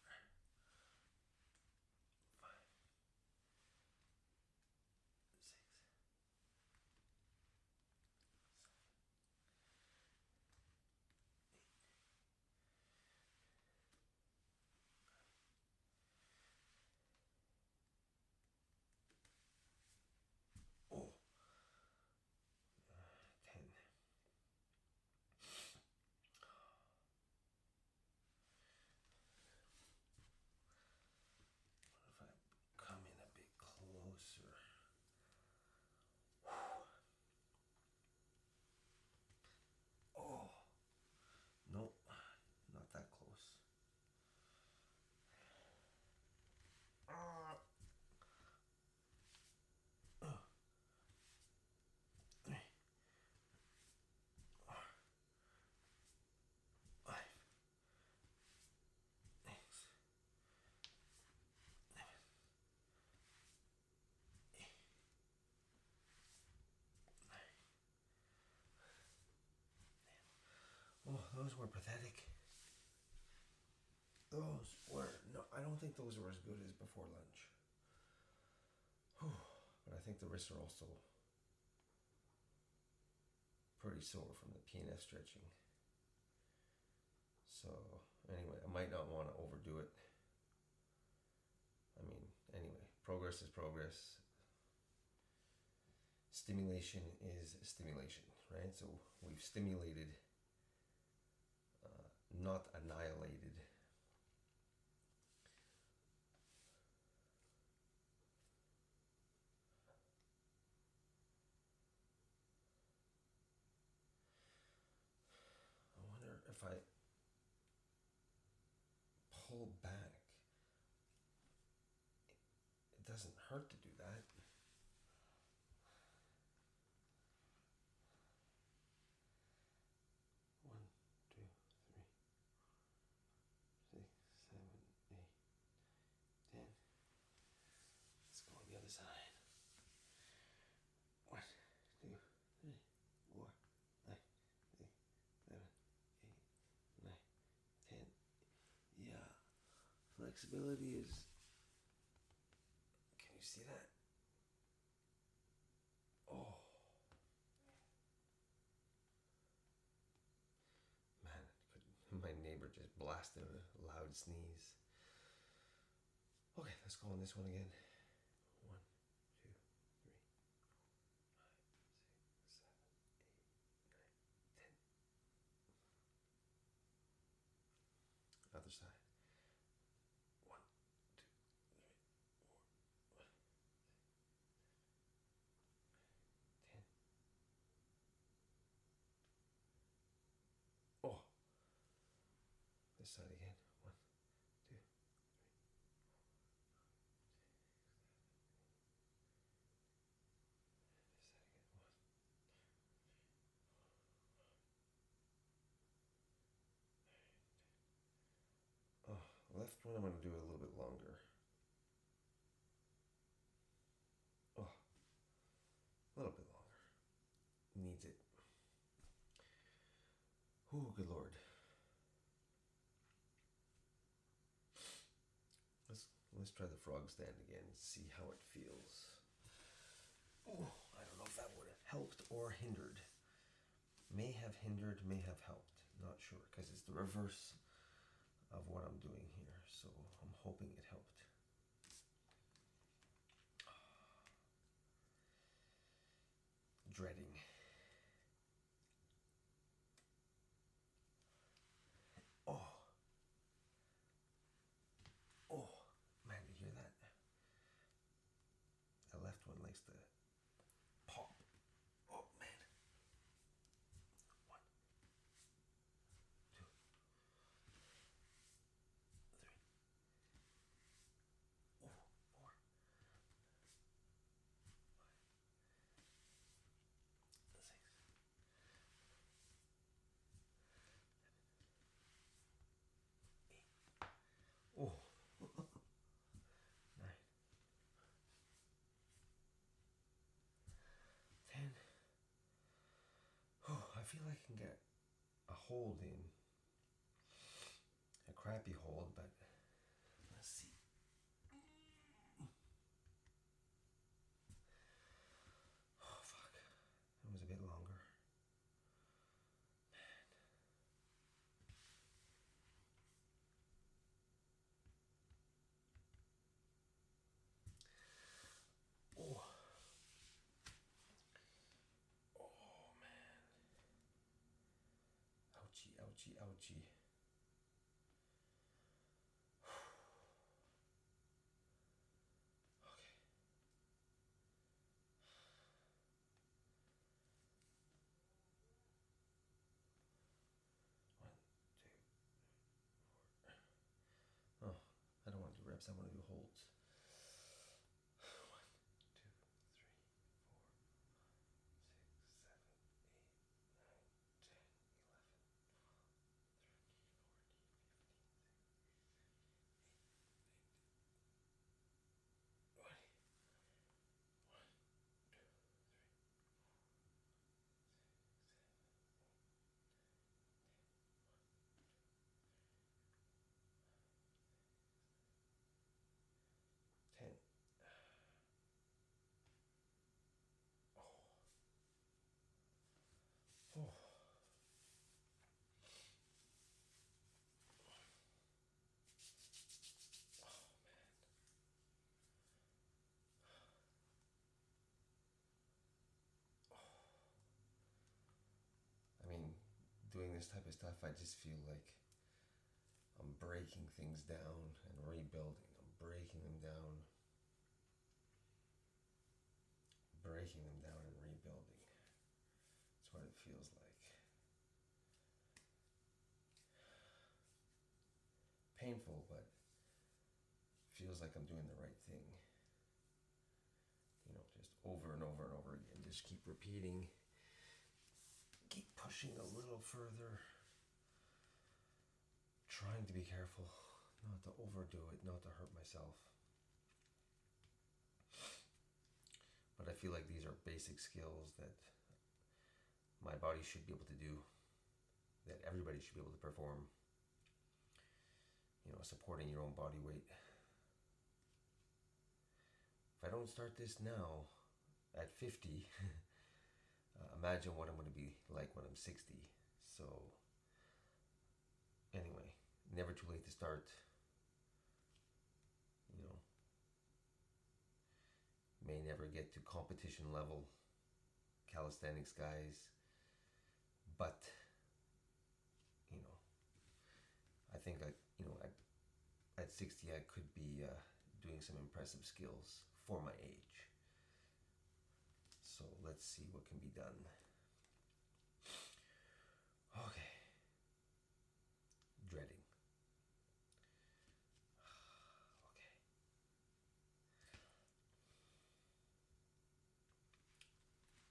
7. Oh, 10. What if I come in a bit closer? Oh, nope, not that close. Ah. 3, 4, 5, 6, 7, 8, 9. Oh, those were pathetic. Those were no. I don't think those were as good as before lunch. Whew. But I think the wrists are also pretty sore from the PNF stretching. So anyway, I might not want to overdo it. I mean, anyway, progress is progress. Stimulation is stimulation, right? So we've stimulated, not annihilated. I wonder if I pull back, it doesn't hurt to do that. One, two, three, 6, 7, 8, 10. Let's go on the other side. 1, 2, 3, 4, 5, 6, 7, 8, 9, 10. Yeah, flexibility is. Can you see that? Oh. Man, my neighbor just blasted a loud sneeze. Okay, let's go on this one again. 1, 2, 3, 5, 6, 7, 8, 9, 10. Other side. 1, 2, 3, 4, 5, 10. Oh, this side again. 1, And I'm going to do it a little bit longer. Oh, a little bit longer. Needs it. Oh, good Lord. Let's try the frog stand again and see how it feels. Oh, I don't know if that would have helped or hindered. May have hindered, may have helped. Not sure, because it's the reverse of what I'm doing here. So I'm hoping it helped. Dreading. Oh. Oh, man, you hear that? The left one likes to pop. Oh, man. 1, 2, 3. Oh, 4, 5, 6. Oh, 9, 10. Oh, I feel like I can get a hold in. A crappy hold, but let's see. Oh, fuck. That was a bit longer. Oh. Oh, man. Ouchie, ouchie, ouchie. Okay. 1, 2. Oh, I don't want to do reps. I want to do holds. 1, 2, 3, 4, 6, 7, 8, 9, 10, 11, 12, 13, 14, 15, 16, 17, 18, 10. Oh. I mean, doing this type of stuff, I just feel like I'm breaking things down and rebuilding. I'm breaking them down, and rebuilding. That's what it feels like. Painful, but feels like I'm doing the right thing. You know, just over and over and over again. Just keep repeating. Keep pushing a little further. Trying to be careful not to overdo it, not to hurt myself. But I feel like these are basic skills that my body should be able to do, that everybody should be able to perform. You know, supporting your own body weight. If I don't start this now, at 50, imagine what I'm going to be like when I'm 60. So, anyway, never too late to start. You know, may never get to competition level calisthenics guys, but you know, I think at 60 I could be doing some impressive skills for my age. So let's see what can be done. Okay. Dreading. Okay.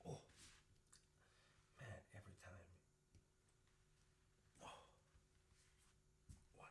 Oh, man, every time. Oh. 1,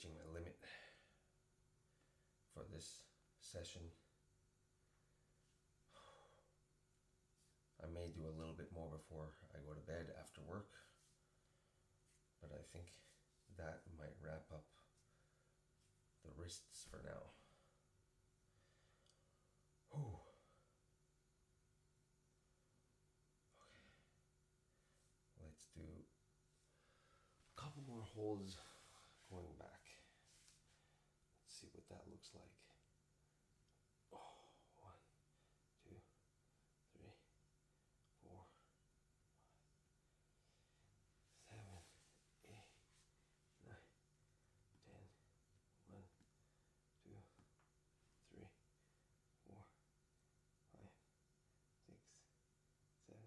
reaching my limit for this session. I may do a little bit more before I go to bed after work, but I think that might wrap up the wrists for now. Whew. Okay. Let's do a couple more holds going back. Let's see what that looks like. Oh, 1, 2, 3, 4, 5, 7, 8, 9, 10, 1, 2, 3, 4, 5, 6, 7,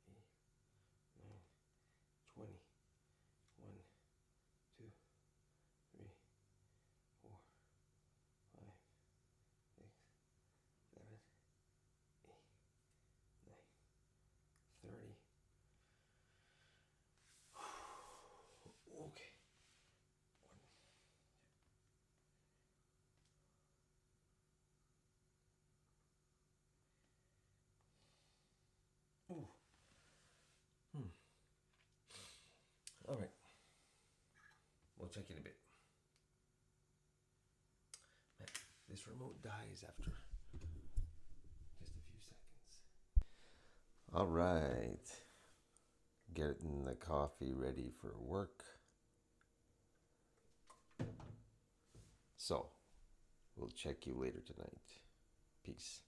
8, 9, 20. 1, 2, 3, 4, 5, 6, 7, 8, 9, 30. Okay. Ooh. All right. We'll check in a bit. Man, this remote dies after just a few seconds. All right. Getting the coffee ready for work. So, we'll check you later tonight. Peace.